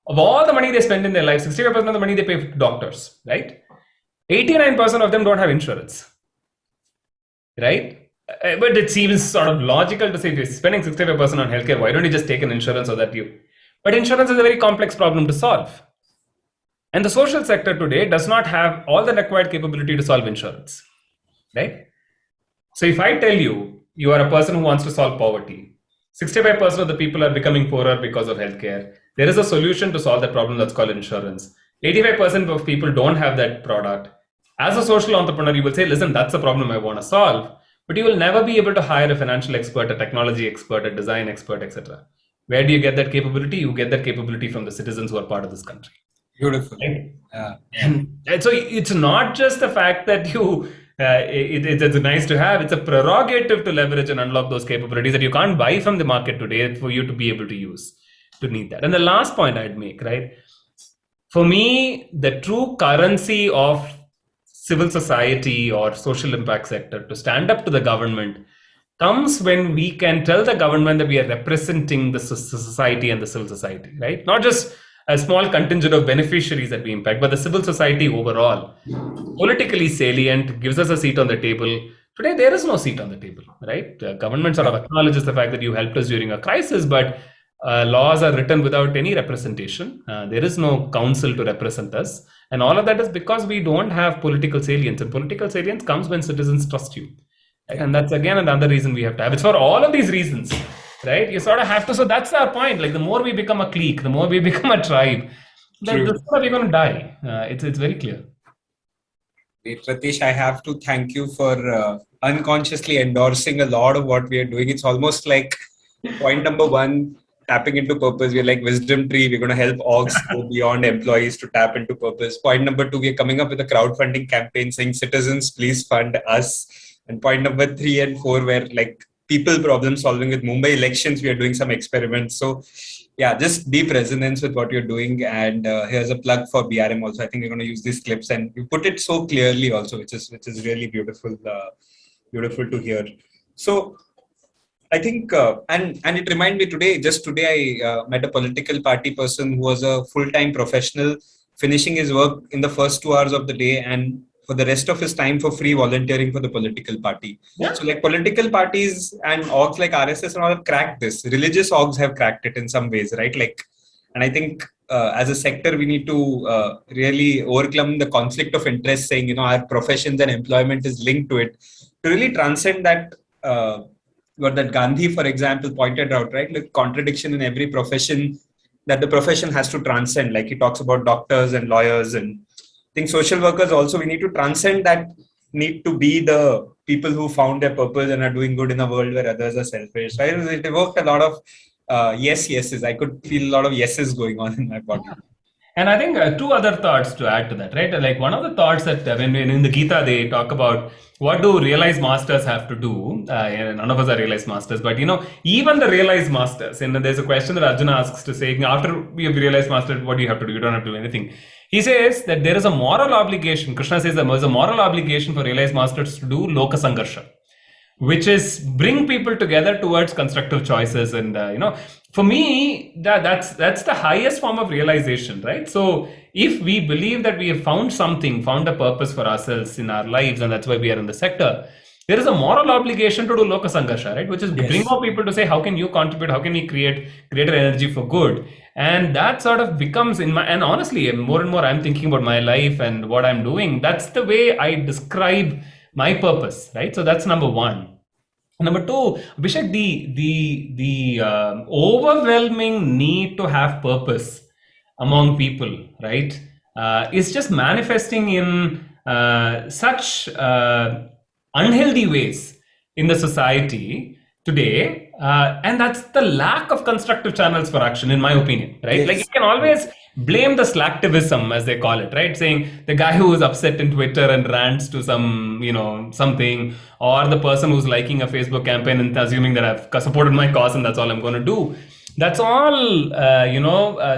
Speaker 2: of all the money they spend in their life, 65% of the money they pay for doctors, right? 89% of them don't have insurance, right? But it seems sort of logical to say if you're spending 65% on healthcare, why don't you just take an insurance so that you... But insurance is a very complex problem to solve. And the social sector today does not have all the required capability to solve insurance, right? So if I tell you, you are a person who wants to solve poverty, 65% of the people are becoming poorer because of healthcare. There is a solution to solve that problem that's called insurance. 85% of people don't have that product. As a social entrepreneur, you will say, listen, that's the problem I want to solve. But you will never be able to hire a financial expert, a technology expert, a design expert, etc. Where do you get that capability? You get that capability from the citizens who are part of this country.
Speaker 1: Beautiful.
Speaker 2: Right? And so it's not just the fact that it's nice to have, it's a prerogative to leverage and unlock those capabilities that you can't buy from the market today for you to be able to use, to need that. And the last point I'd make, right? For me, the true currency of civil society or social impact sector to stand up to the government comes when we can tell the government that we are representing the society and the civil society, right? Not just a small contingent of beneficiaries that we impact, but the civil society overall. Politically salient, gives us a seat on the table. Today, there is no seat on the table, right? The government sort of acknowledges the fact that you helped us during a crisis, but laws are written without any representation. There is no council to represent us. And all of that is because we don't have political salience. And political salience comes when citizens trust you. Right? And that's again another reason we have to have. It's for all of these reasons, right? You sort of have to. So that's our point. Like the more we become a clique, the more we become a tribe,
Speaker 1: True.
Speaker 2: This is how we're going to die. It's very clear.
Speaker 1: Wait, Ratish, I have to thank you for unconsciously endorsing a lot of what we are doing. It's almost like point number one, tapping into purpose. We're like wisdom tree. We're going to help orgs go beyond employees to tap into purpose. Point number two, we're coming up with a crowdfunding campaign saying citizens, please fund us. And point number three and four were like people problem solving with Mumbai elections. We are doing some experiments. So yeah, just deep resonance with what you're doing. And here's a plug for BRM also. I think we're going to use these clips, and you put it so clearly also, which is really beautiful, beautiful to hear. So I think, and it reminded me today. Just today, I met a political party person who was a full-time professional, finishing his work in the first 2 hours of the day, and for the rest of his time for free volunteering for the political party.
Speaker 2: Yeah.
Speaker 1: So, like political parties and orgs like RSS and all have cracked this. Religious orgs have cracked it in some ways, right? Like, and I think as a sector, we need to really overcome the conflict of interest, saying our professions and employment is linked to it, to really transcend that. What that Gandhi, for example, pointed out, right? Like contradiction in every profession that the profession has to transcend. Like he talks about doctors and lawyers, and I think social workers also, we need to transcend that need to be the people who found their purpose and are doing good in a world where others are selfish. Right? It evoked a lot of yeses. I could feel a lot of yeses going on in my body.
Speaker 2: And I think two other thoughts to add to that, right? Like one of the thoughts that when in the Gita they talk about what do realized masters have to do. None of us are realized masters, but even the realized masters. And there's a question that Arjuna asks to say, after we have realized master, what do you have to do? You don't have to do anything. He says that there is a moral obligation. Krishna says there is a moral obligation for realized masters to do loka sangarsha, which is bring people together towards constructive choices. And for me that's the highest form of realization, right? So if we believe that we have found a purpose for ourselves in our lives, and that's why we are in the sector, there is a moral obligation to do loka sangarsha, right? Which is bring more people to say, how can you contribute, how can we create greater energy for good? And that sort of becomes and honestly, more and more I'm thinking about my life and what I'm doing. That's the way I describe my purpose, right? So that's number one. Number two, Abhishek, the overwhelming need to have purpose among people, right, is just manifesting in such unhealthy ways in the society today, and that's the lack of constructive channels for action, in my opinion, right?
Speaker 1: Yes.
Speaker 2: Like you can always blame the slacktivism, as they call it, right? Saying the guy who is upset in Twitter and rants to some, something, or the person who's liking a Facebook campaign and assuming that I've supported my cause and that's all I'm going to do. That's all,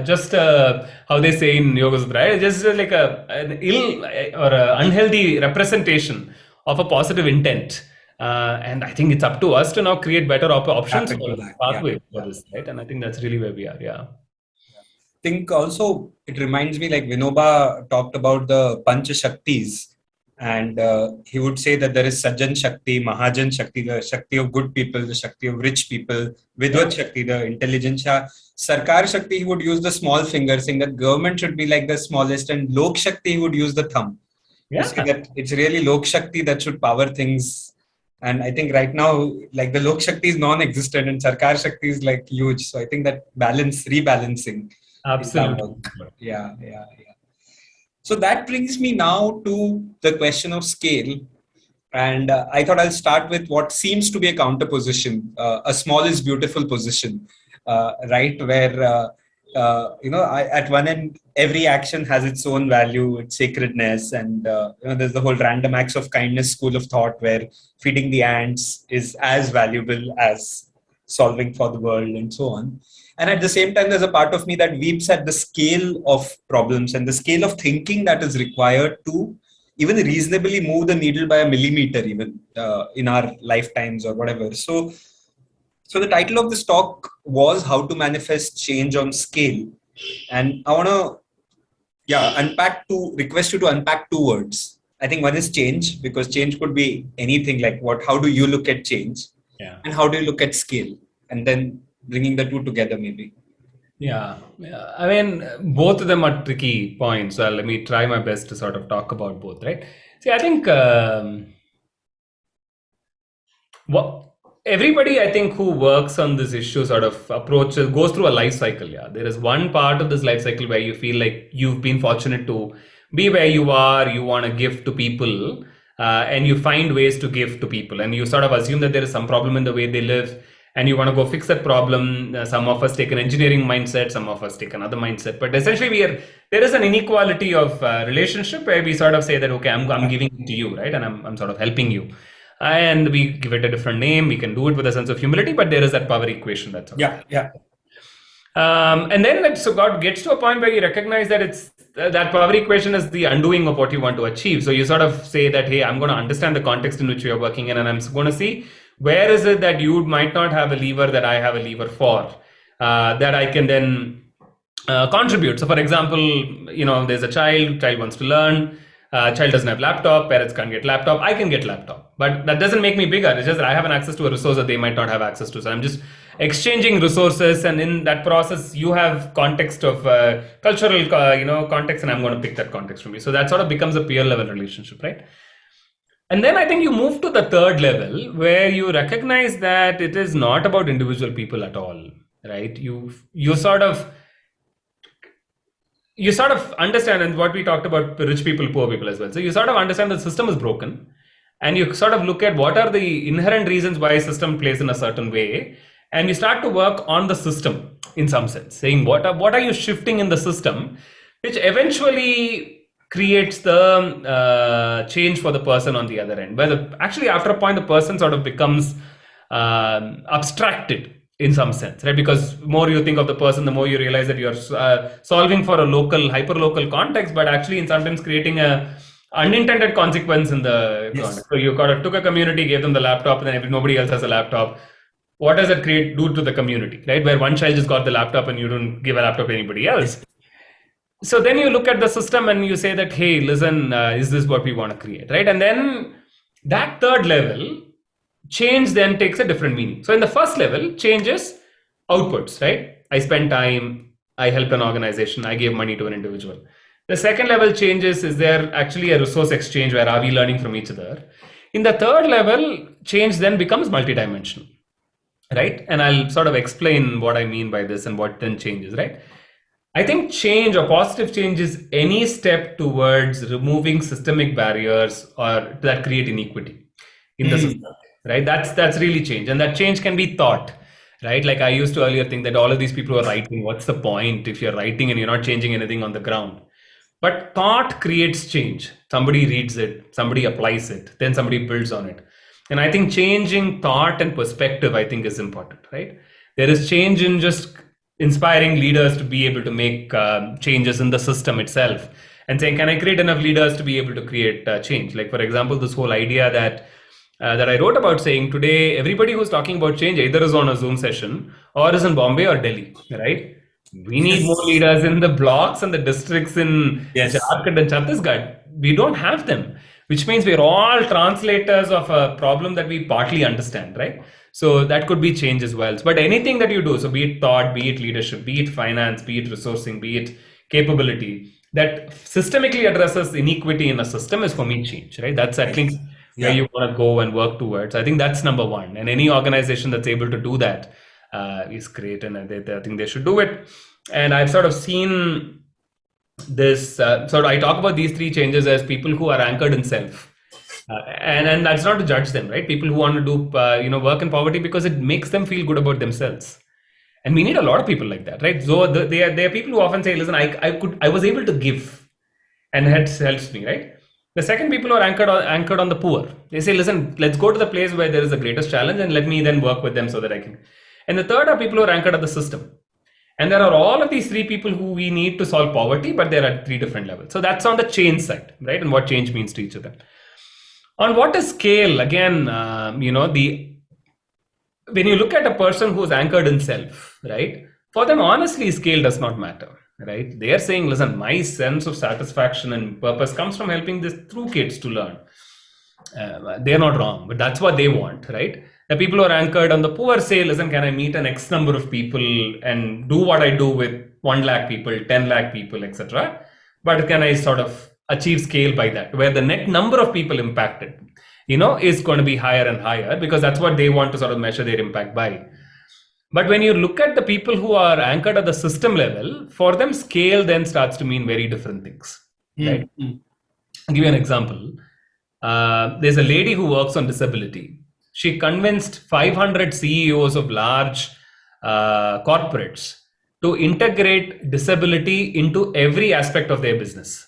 Speaker 2: just how they say in Yoga Sutra, right? Just like an ill or unhealthy representation of a positive intent. And I think it's up to us to now create better options for this pathway for this, right? And I think that's really where we are. Yeah.
Speaker 1: I think also it reminds me, like Vinoba talked about the Pancha Shaktis, and he would say that there is Sajjan Shakti, Mahajan Shakti, the Shakti of good people, the Shakti of rich people, Vidvat Shakti, the intelligentsia. Sarkar Shakti, he would use the small finger, saying that government should be like the smallest, and Lok Shakti, he would use the thumb.
Speaker 2: Yeah.
Speaker 1: To say that it's really Lok Shakti that should power things. And I think right now, like the Lok Shakti is non-existent and Sarkar Shakti is like huge. So I think that rebalancing.
Speaker 2: Absolutely.
Speaker 1: Yeah. So that brings me now to the question of scale. And I thought I'll start with what seems to be a counterposition, a small is beautiful position, right? Where, at one end, every action has its own value, its sacredness. And, there's the whole random acts of kindness school of thought where feeding the ants is as valuable as solving for the world and so on. And at the same time, there's a part of me that weeps at the scale of problems and the scale of thinking that is required to even reasonably move the needle by a millimeter, even in our lifetimes or whatever. So the title of this talk was How to Manifest Change on Scale. And I want to request you to unpack two words. I think one is change, because change could be anything, like how do you look at change?
Speaker 2: Yeah.
Speaker 1: And how do you look at scale? And then bringing the two together, maybe.
Speaker 2: Yeah. I mean, both of them are tricky points. So let me try my best to sort of talk about both, right? See, I think everybody, I think, who works on this issue sort of approaches, goes through a life cycle. Yeah. There is one part of this life cycle where you feel like you've been fortunate to be where you are, you want to give to people, and you find ways to give to people. And you sort of assume that there is some problem in the way they live, and you want to go fix that problem. Some of us take an engineering mindset, some of us take another mindset. But essentially, there is an inequality of relationship where we sort of say that, okay, I'm giving it to you, right? And I'm sort of helping you. And we give it a different name. We can do it with a sense of humility, but there is that power equation. That's all.
Speaker 1: Yeah.
Speaker 2: And then so God gets to a point where you recognize that it's that power equation is the undoing of what you want to achieve. So you sort of say that, hey, I'm going to understand the context in which you're working in, and I'm going to see where is it that you might not have a lever that I have a lever for, that I can then contribute. So for example, there's a child wants to learn. Child doesn't have laptop, parents can't get laptop, I can get laptop, but that doesn't make me bigger. It's just that I have an access to a resource that they might not have access to. So I'm just exchanging resources, and in that process you have context of cultural context, and I'm going to pick that context from you. So that sort of becomes a peer level relationship, right? And then I think you move to the third level where you recognize that it is not about individual people at all, right? You sort of understand, and what we talked about rich people, poor people as well. So you sort of understand the system is broken, and you sort of look at what are the inherent reasons why a system plays in a certain way, and you start to work on the system in some sense, saying what are you shifting in the system, which eventually creates the change for the person on the other end. Where actually after a point the person sort of becomes abstracted in some sense, right? Because more you think of the person, the more you realize that you're solving for a local, hyper-local context, but actually in sometimes creating a unintended consequence in the context. So you took a community, gave them the laptop, and then if nobody else has a laptop, what does that do to the community, right? Where one child just got the laptop and you don't give a laptop to anybody else. So then you look at the system and you say that, hey, listen, is this what we want to create, right? And then that third level, change then takes a different meaning. So in the first level, change is outputs, right? I spent time, I helped an organization, I gave money to an individual. The second level changes, is there actually a resource exchange where are we learning from each other? In the third level, change then becomes multidimensional, right? And I'll sort of explain what I mean by this and what then changes, right? I think change or positive change is any step towards removing systemic barriers or that create inequity in the system. Right, that's really change, and that change can be thought, right? Like I used to earlier think that all of these people who are writing, what's the point if you're writing and you're not changing anything on the ground? But thought creates change. Somebody reads it, somebody applies it, then somebody builds on it. And I think changing thought and perspective, I think, is important, right? There is change in just inspiring leaders to be able to make changes in the system itself, and saying, can I create enough leaders to be able to create change? Like for example, this whole idea that I wrote about, saying today everybody who's talking about change either is on a Zoom session or is in Bombay or Delhi, right? We need more leaders in the blocks and the districts in Jharkhand and Chhattisgarh. We don't have them, which means we're all translators of a problem that we partly understand, right? So that could be change as well. But anything that you do, so be it thought, be it leadership, be it finance, be it resourcing, be it capability, that systemically addresses inequity in a system is for me change, right? That's at least where you want to go and work towards. I think that's number one. And any organization that's able to do that is great. And I think they should do it. And I've sort of seen this, I talk about these three changes as people who are anchored in self. And that's not to judge them, right? People who want to do, work in poverty because it makes them feel good about themselves. And we need a lot of people like that, right? So there are people who often say, listen, I was able to give, and it helps me, right? The second, people are anchored on the poor. They say, listen, let's go to the place where there is the greatest challenge and let me then work with them so that I can. And the third are people who are anchored at the system. And there are all of these three people who we need to solve poverty, but they're at three different levels. So that's on the change side, right? And what change means to each of them. On what is scale, again, when you look at a person who's anchored in self, right? For them, honestly, scale does not matter. Right? They are saying, listen, my sense of satisfaction and purpose comes from helping these through kids to learn. They're not wrong, but that's what they want, right? The people who are anchored on the poor say, listen, can I meet an X number of people and do what I do with 1 lakh people, 10 lakh people, etc. But can I sort of achieve scale by that, where the net number of people impacted is going to be higher and higher because that's what they want to sort of measure their impact by. But when you look at the people who are anchored at the system level, for them, scale then starts to mean very different things, right? I'll give you an example. There's a lady who works on disability. She convinced 500 CEOs of large corporates to integrate disability into every aspect of their business.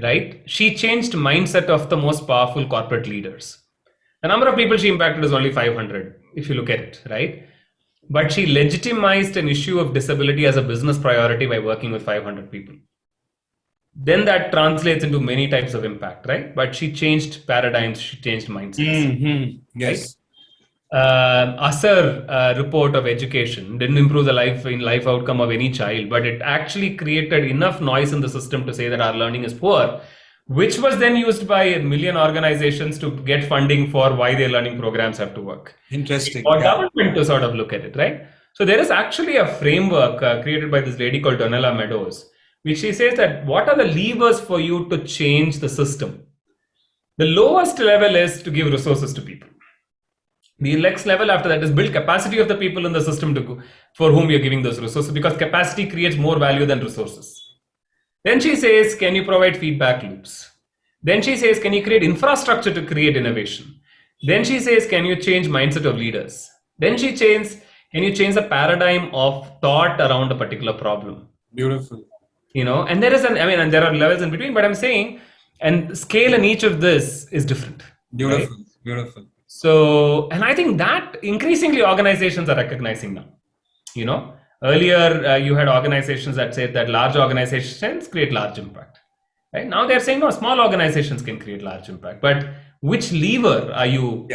Speaker 2: Right? She changed mindset of the most powerful corporate leaders. The number of people she impacted is only 500, if you look at it, right? But she legitimized an issue of disability as a business priority by working with 500 people. Then that translates into many types of impact, right? But she changed paradigms, she changed mindsets.
Speaker 1: Yes.
Speaker 2: Right? ASER report of education didn't improve the life outcome of any child, but it actually created enough noise in the system to say that our learning is poor, which was then used by a million organizations to get funding for why their learning programs have to work.
Speaker 1: Interesting.
Speaker 2: For government to sort of look at it, right? So there is actually a framework created by this lady called Donella Meadows, which she says that what are the levers for you to change the system? The lowest level is to give resources to people. The next level after that is build capacity of the people in the system for whom you're giving those resources, because capacity creates more value than resources. Then she says, can you provide feedback loops? Then she says, can you create infrastructure to create innovation? Then she says, can you change mindset of leaders? Then she changes, can you change the paradigm of thought around a particular problem?
Speaker 1: Beautiful.
Speaker 2: And there is and there are levels in between, but I'm saying, and scale in each of this is different.
Speaker 1: Beautiful,
Speaker 2: right?
Speaker 1: Beautiful.
Speaker 2: So, and I think that increasingly organizations are recognizing now. Earlier you had organizations that said that large organizations create large impact. Right now they're saying no, small organizations can create large impact. But which lever are you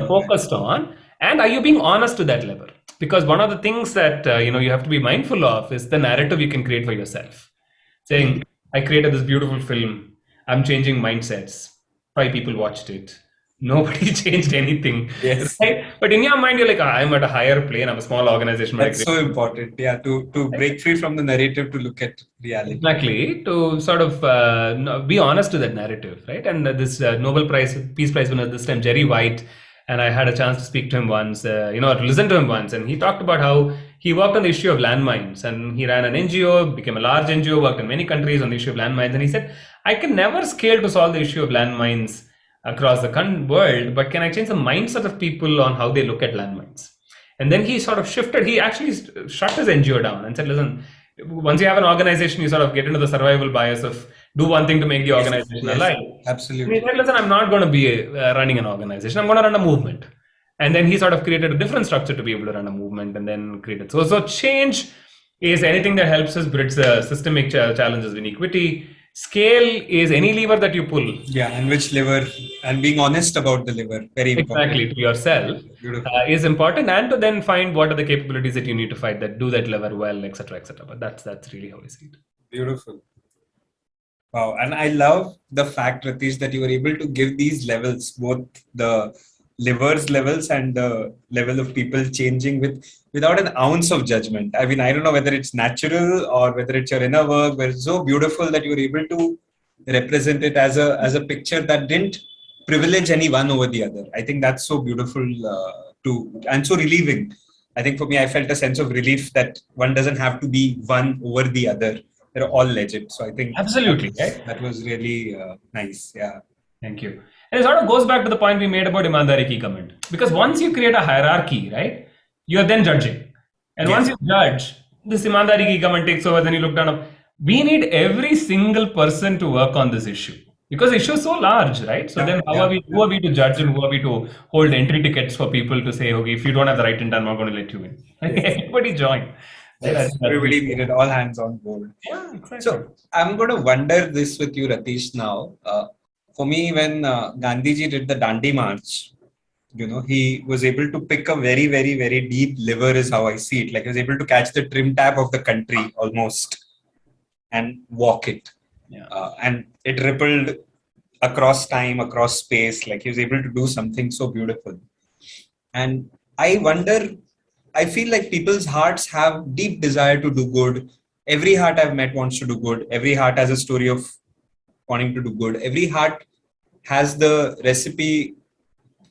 Speaker 2: focused on, and are you being honest to that lever? Because one of the things that you have to be mindful of is the narrative you can create for yourself. Saying, I created this beautiful film, I'm changing mindsets. 5 people watched it. Nobody changed anything.
Speaker 1: Yes.
Speaker 2: Right? But in your mind, you're like, I'm at a higher plane, I'm a small organization.
Speaker 1: That's so important. Yeah, to break free from the narrative to look at reality.
Speaker 2: Exactly, to sort of be honest to that narrative, right? And this Nobel Peace Prize winner this time, Jerry White, and I had a chance to speak to him once, listen to him once, and he talked about how he worked on the issue of landmines, and he ran an NGO, became a large NGO, worked in many countries on the issue of landmines, and he said, I can never scale to solve the issue of landmines across the world, but can I change the mindset of people on how they look at landmines? And then he sort of shifted, he actually shut his NGO down and said, listen, once you have an organization, you sort of get into the survival bias of do one thing to make the organization alive.
Speaker 1: Absolutely.
Speaker 2: And he said, listen, I'm not going to be running an organization, I'm going to run a movement. And then he sort of created a different structure to be able to run a movement and then created. So change is anything that helps us bridge the systemic challenges of inequity. Scale is any lever that you pull.
Speaker 1: Yeah, and which lever, and being honest about the lever, very important.
Speaker 2: Exactly, to yourself is important, and to then find what are the capabilities that you need to fight that do that lever well, etc., etc. But that's really how I see it.
Speaker 1: Beautiful. Wow, and I love the fact, Rathish, that you were able to give these levels, both the levers levels and the level of people changing without an ounce of judgment. I mean, I don't know whether it's natural or whether it's your inner work, but it's so beautiful that you were able to represent it as a picture that didn't privilege any one over the other. I think that's so beautiful and so relieving. I think for me, I felt a sense of relief that one doesn't have to be one over the other. They're all legit. So I think
Speaker 2: absolutely
Speaker 1: that was really nice. Yeah.
Speaker 2: Thank you. And it sort of goes back to the point we made about Imandari ki comment. Because once you create a hierarchy, right, you are then judging. And once you judge, this Imandari ki comment takes over, then you look down. We need every single person to work on this issue. Because the issue is so large, right? So then who are we to judge, and who are we to hold entry tickets for people to say, okay, if you don't have the right intent, I'm not going to let you in. Everybody join.
Speaker 1: Yes, everybody needed, all hands on board.
Speaker 2: Yeah, exactly.
Speaker 1: So I'm going to wonder this with you, Rathish, now. For me, when Gandhiji did the Dandi March, he was able to pick a very, very, very deep lever is how I see it. Like he was able to catch the trim tab of the country almost and walk it.
Speaker 2: Yeah.
Speaker 1: And it rippled across time, across space. Like he was able to do something so beautiful. And I wonder, I feel like people's hearts have deep desire to do good. Every heart I've met wants to do good. Every heart has a story of wanting to do good. Every heart has the recipe.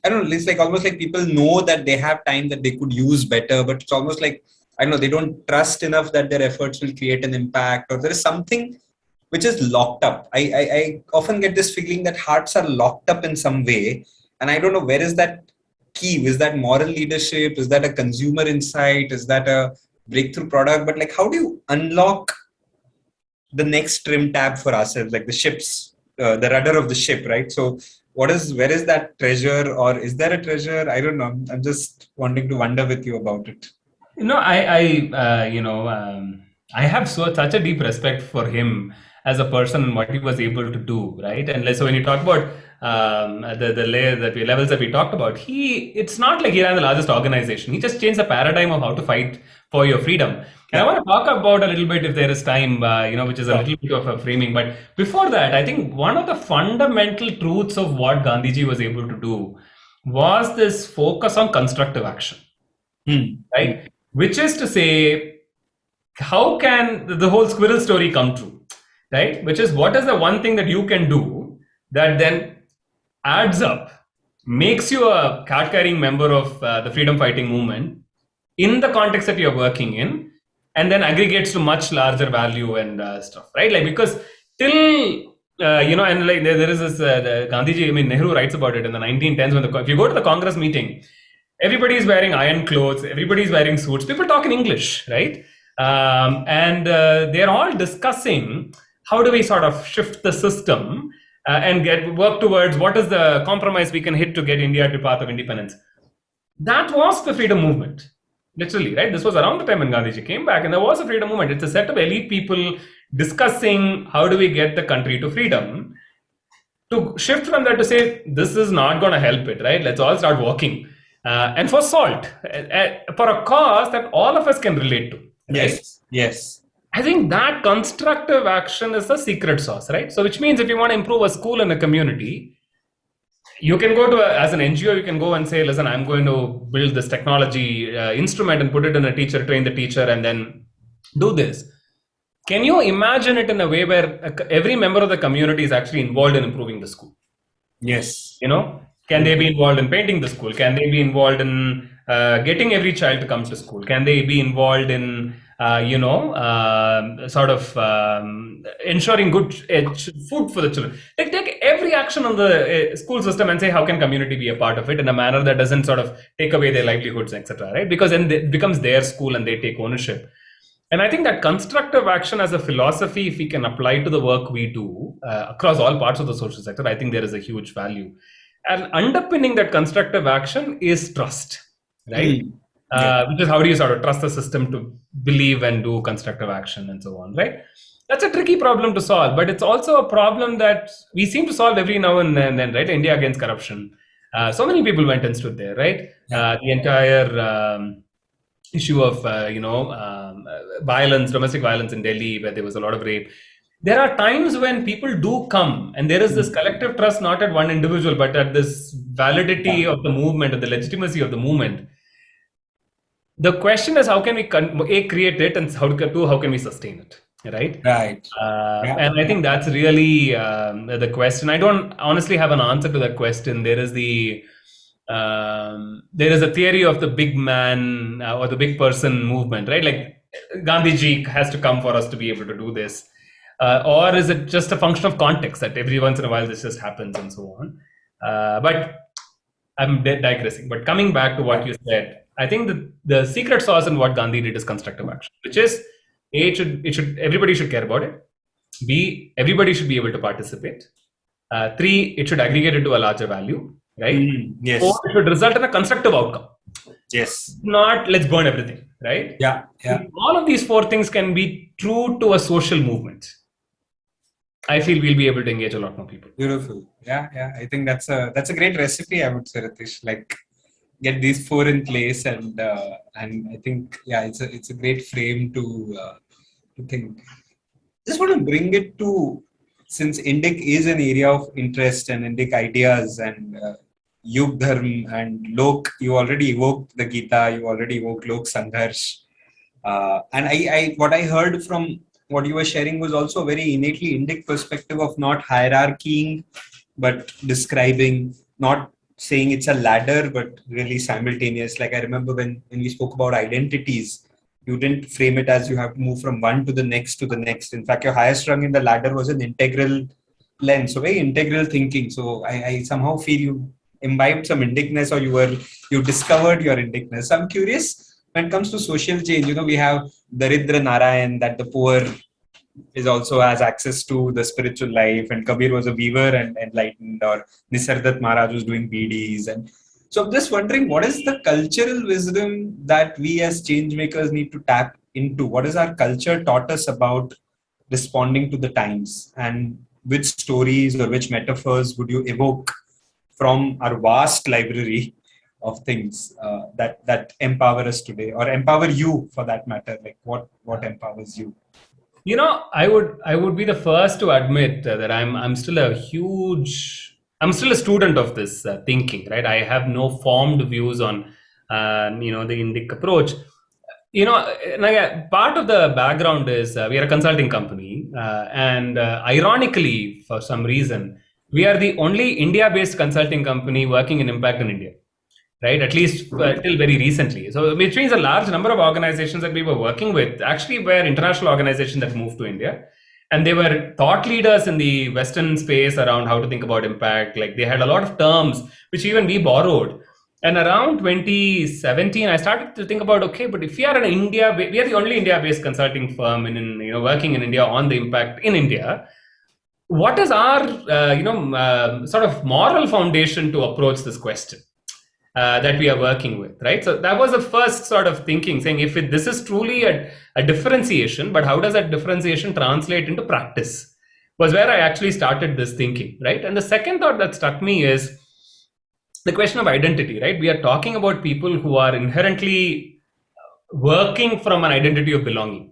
Speaker 1: I don't know, it's like almost like people know that they have time that they could use better, but it's almost like, I don't know, they don't trust enough that their efforts will create an impact, or there is something which is locked up. I often get this feeling that hearts are locked up in some way. And I don't know, where is that key? Is that moral leadership? Is that a consumer insight? Is that a breakthrough product? But like, how do you unlock the next trim tab for ourselves, like the ship's, the rudder of the ship, right? So where is that treasure, or is there a treasure? I don't know. I'm just wanting to wonder with you about it.
Speaker 2: I have such a deep respect for him as a person and what he was able to do, right? And so when you talk about the levels that we talked about, it's not like he ran the largest organization. He just changed the paradigm of how to fight for your freedom. And I want to talk about a little bit, if there is time, which is a little bit of a framing. But before that, I think one of the fundamental truths of what Gandhiji was able to do was this focus on constructive action, right? Which is to say, how can the whole squirrel story come true, right? Which is, what is the one thing that you can do that then adds up, makes you a card-carrying member of the freedom fighting movement in the context that you're working in, and then aggregates to much larger value and stuff, right? Like, because till and like there is this Gandhiji, Nehru writes about it in the 1910s when if you go to the Congress meeting, everybody is wearing iron clothes, everybody is wearing suits, people talk in English, right? And they're all discussing how do we sort of shift the system and work towards what is the compromise we can hit to get India to path of independence. That was the freedom movement. Literally, right? This was around the time when Gandhiji came back, and there was a freedom movement. It's a set of elite people discussing how do we get the country to freedom, to shift from that to say, this is not going to help it, right? Let's all start working. And for salt, for a cause that all of us can relate to. Right?
Speaker 1: Yes.
Speaker 2: I think that constructive action is the secret sauce, right? So which means if you want to improve a school and a community, you can go to, as an NGO, you can go and say, listen, I'm going to build this technology instrument and put it in a teacher, train the teacher, and then do this. Can you imagine it in a way where every member of the community is actually involved in improving the school?
Speaker 1: Yes.
Speaker 2: Can they be involved in painting the school? Can they be involved in getting every child to come to school? Can they be involved in ensuring good food for the children? Take every action on the school system and say, how can community be a part of it in a manner that doesn't sort of take away their livelihoods, etc., right? Because then it becomes their school and they take ownership. And I think that constructive action as a philosophy, if we can apply to the work we do across all parts of the social sector, I think there is a huge value. And underpinning that constructive action is trust, right? Which is, how do you sort of trust the system to believe and do constructive action and so on, right? That's a tricky problem to solve, but it's also a problem that we seem to solve every now and then, right? India against corruption. So many people went and stood there, right? The entire issue of, violence, domestic violence in Delhi, where there was a lot of rape. There are times when people do come and there is this collective trust, not at one individual, but at this validity of the movement and the legitimacy of the movement. The question is, how can we create it, and how can we sustain it, right?
Speaker 1: Right.
Speaker 2: And I think that's really the question. I don't honestly have an answer to that question. There is a theory of the big man or the big person movement, right? Like Gandhiji has to come for us to be able to do this. Or is it just a function of context that every once in a while this just happens and so on? But I'm digressing. But coming back to what you said, I think the secret sauce in what Gandhi did is constructive action, which is everybody should care about it. B, everybody should be able to participate. 3, it should aggregate into a larger value, right?
Speaker 1: Yes.
Speaker 2: 4, it should result in a constructive outcome.
Speaker 1: Yes.
Speaker 2: Not let's burn everything, right?
Speaker 1: Yeah.
Speaker 2: All of these 4 things can be true to a social movement. I feel we'll be able to engage a lot more people.
Speaker 1: Beautiful. Yeah. I think that's a great recipe, I would say, Rathish. Like, get these 4 in place, and I think it's a great frame to think. Just want to bring it to, since Indic is an area of interest and Indic ideas and Yug Dharm and Lok, you already evoked the Gita, you already evoked Lok Sangharsh. And what I heard from what you were sharing was also a very innately Indic perspective of not hierarchying but describing, not saying it's a ladder, but really simultaneous. Like I remember when we spoke about identities, you didn't frame it as you have to move from one to the next to the next. In fact, your highest rung in the ladder was an integral lens, so very integral thinking. So I somehow feel you imbibed some indigness, or you discovered your indigness. So I'm curious, when it comes to social change, we have Daridra Narayan, that the poor is also has access to the spiritual life, and Kabir was a weaver and enlightened, or Nisargadatta Maharaj was doing BDs. And so I'm just wondering, what is the cultural wisdom that we as change makers need to tap into? What has our culture taught us about responding to the times, and which stories or which metaphors would you evoke from our vast library of things that empower us today, or empower you for that matter? Like what empowers you?
Speaker 2: I would be the first to admit that I'm still I'm still a student of this thinking, right? I have no formed views on the Indic approach. Part of the background is we are a consulting company, and ironically, for some reason, we are the only India-based consulting company working in impact in India, right? At least till very recently. So, which means a large number of organizations that we were working with actually were international organizations that moved to India. And they were thought leaders in the Western space around how to think about impact. Like they had a lot of terms, which even we borrowed. And around 2017, I started to think about, okay, but if we are we are the only India-based consulting firm working in India on the impact in India. What is our, sort of moral foundation to approach this question? That we are working with, right? So that was the first sort of thinking, saying if this is truly a differentiation, but how does that differentiation translate into practice? Was where I actually started this thinking, right? And the second thought that struck me is the question of identity, right? We are talking about people who are inherently working from an identity of belonging.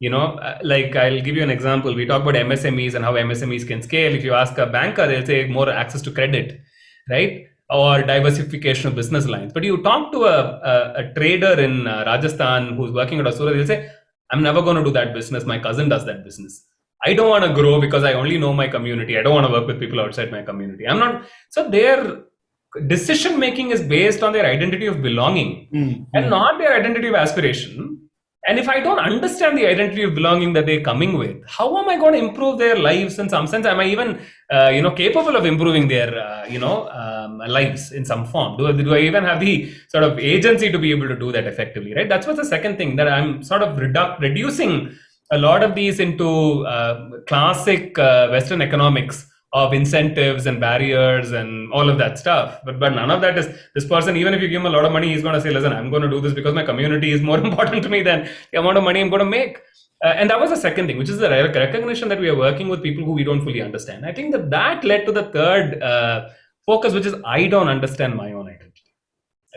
Speaker 2: Like I'll give you an example. We talk about MSMEs and how MSMEs can scale. If you ask a banker, they'll say more access to credit, right? Or diversification of business lines. But you talk to a trader in Rajasthan who's working at Asura, they'll say, I'm never going to do that business. My cousin does that business. I don't want to grow because I only know my community. I don't want to work with people outside my community. I'm not. So their decision making is based on their identity of belonging and not their identity of aspiration. And if I don't understand the identity of belonging that they're coming with, how am I going to improve their lives in some sense? Am I even, capable of improving their, lives in some form? Do I even have the sort of agency to be able to do that effectively, right? That's what's the second thing, that I'm sort of reducing a lot of these into classic Western economics of incentives and barriers and all of that stuff. But none of that is, this person, even if you give him a lot of money, he's going to say, listen, I'm going to do this because my community is more important to me than the amount of money I'm going to make. And that was the second thing, which is the recognition that we are working with people who we don't fully understand. I think that led to the third focus, which is I don't understand my own identity,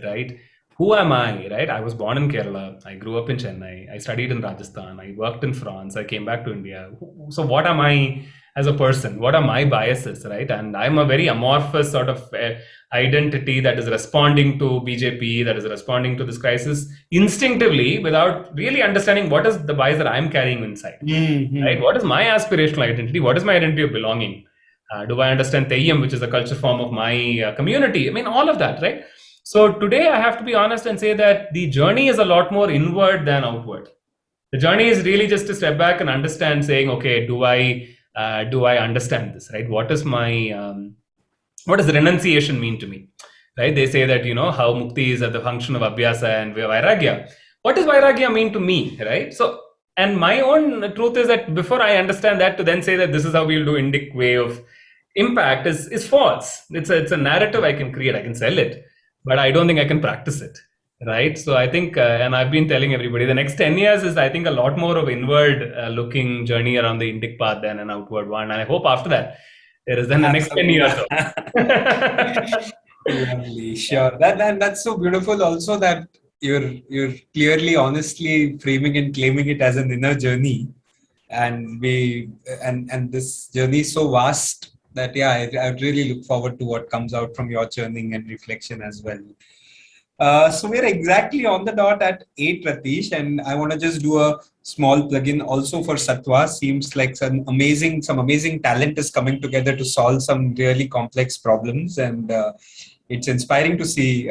Speaker 2: right? Who am I, right? I was born in Kerala. I grew up in Chennai. I studied in Rajasthan. I worked in France. I came back to India. So what am I as a person? What are my biases, right? And I'm a very amorphous sort of identity that is responding to BJP, that is responding to this crisis instinctively without really understanding what is the bias that I'm carrying inside, right? What is my aspirational identity? What is my identity of belonging? Do I understand Teyyam, which is a culture form of my community? I mean, all of that, right? So today I have to be honest and say that the journey is a lot more inward than outward. The journey is really just to step back and understand, saying, okay, do I understand this, right? What does renunciation mean to me, right? They say that, how mukti is the function of abhyasa and vairagya. What does vairagya mean to me, right? So, and my own truth is that before I understand that, to then say that this is how we'll do Indic way of impact is false. It's a narrative I can create, I can sell it, but I don't think I can practice it, right? So I think, and I've been telling everybody, the next 10 years is, I think, a lot more of inward looking journey around the Indic path than an outward one. And I hope after that, there is then the next 10 years.
Speaker 1: Lovely, sure. That's so beautiful also, that you're clearly, honestly framing and claiming it as an inner journey. And this journey is so vast that, I really look forward to what comes out from your churning and reflection as well. So we're exactly on the dot at 8, Ratish, and I want to just do a small plug-in also for Satwa. Seems like some amazing talent is coming together to solve some really complex problems, and it's inspiring to see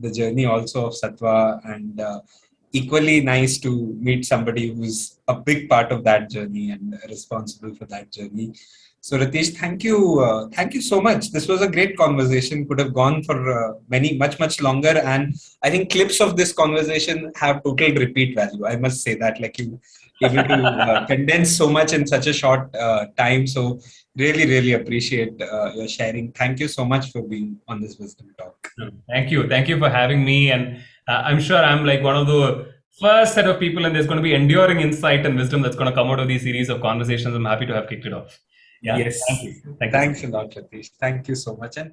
Speaker 1: the journey also of Satwa, and equally nice to meet somebody who's a big part of that journey and responsible for that journey. So Ratish, thank you so much. This was a great conversation. Could have gone for much longer, and I think clips of this conversation have total repeat value. I must say that, like you able to condense so much in such a short time. So really appreciate your sharing. Thank you so much for being on this Wisdom Talk.
Speaker 2: Thank you for having me, and I'm sure I'm like one of the first set of people, and there's going to be enduring insight and wisdom that's going to come out of these series of conversations. I'm happy to have kicked it off. Yeah,
Speaker 1: Yes.
Speaker 2: thank you. Thank you so
Speaker 1: Thanks
Speaker 2: much.
Speaker 1: a lot, Ratish. Thank you so much. And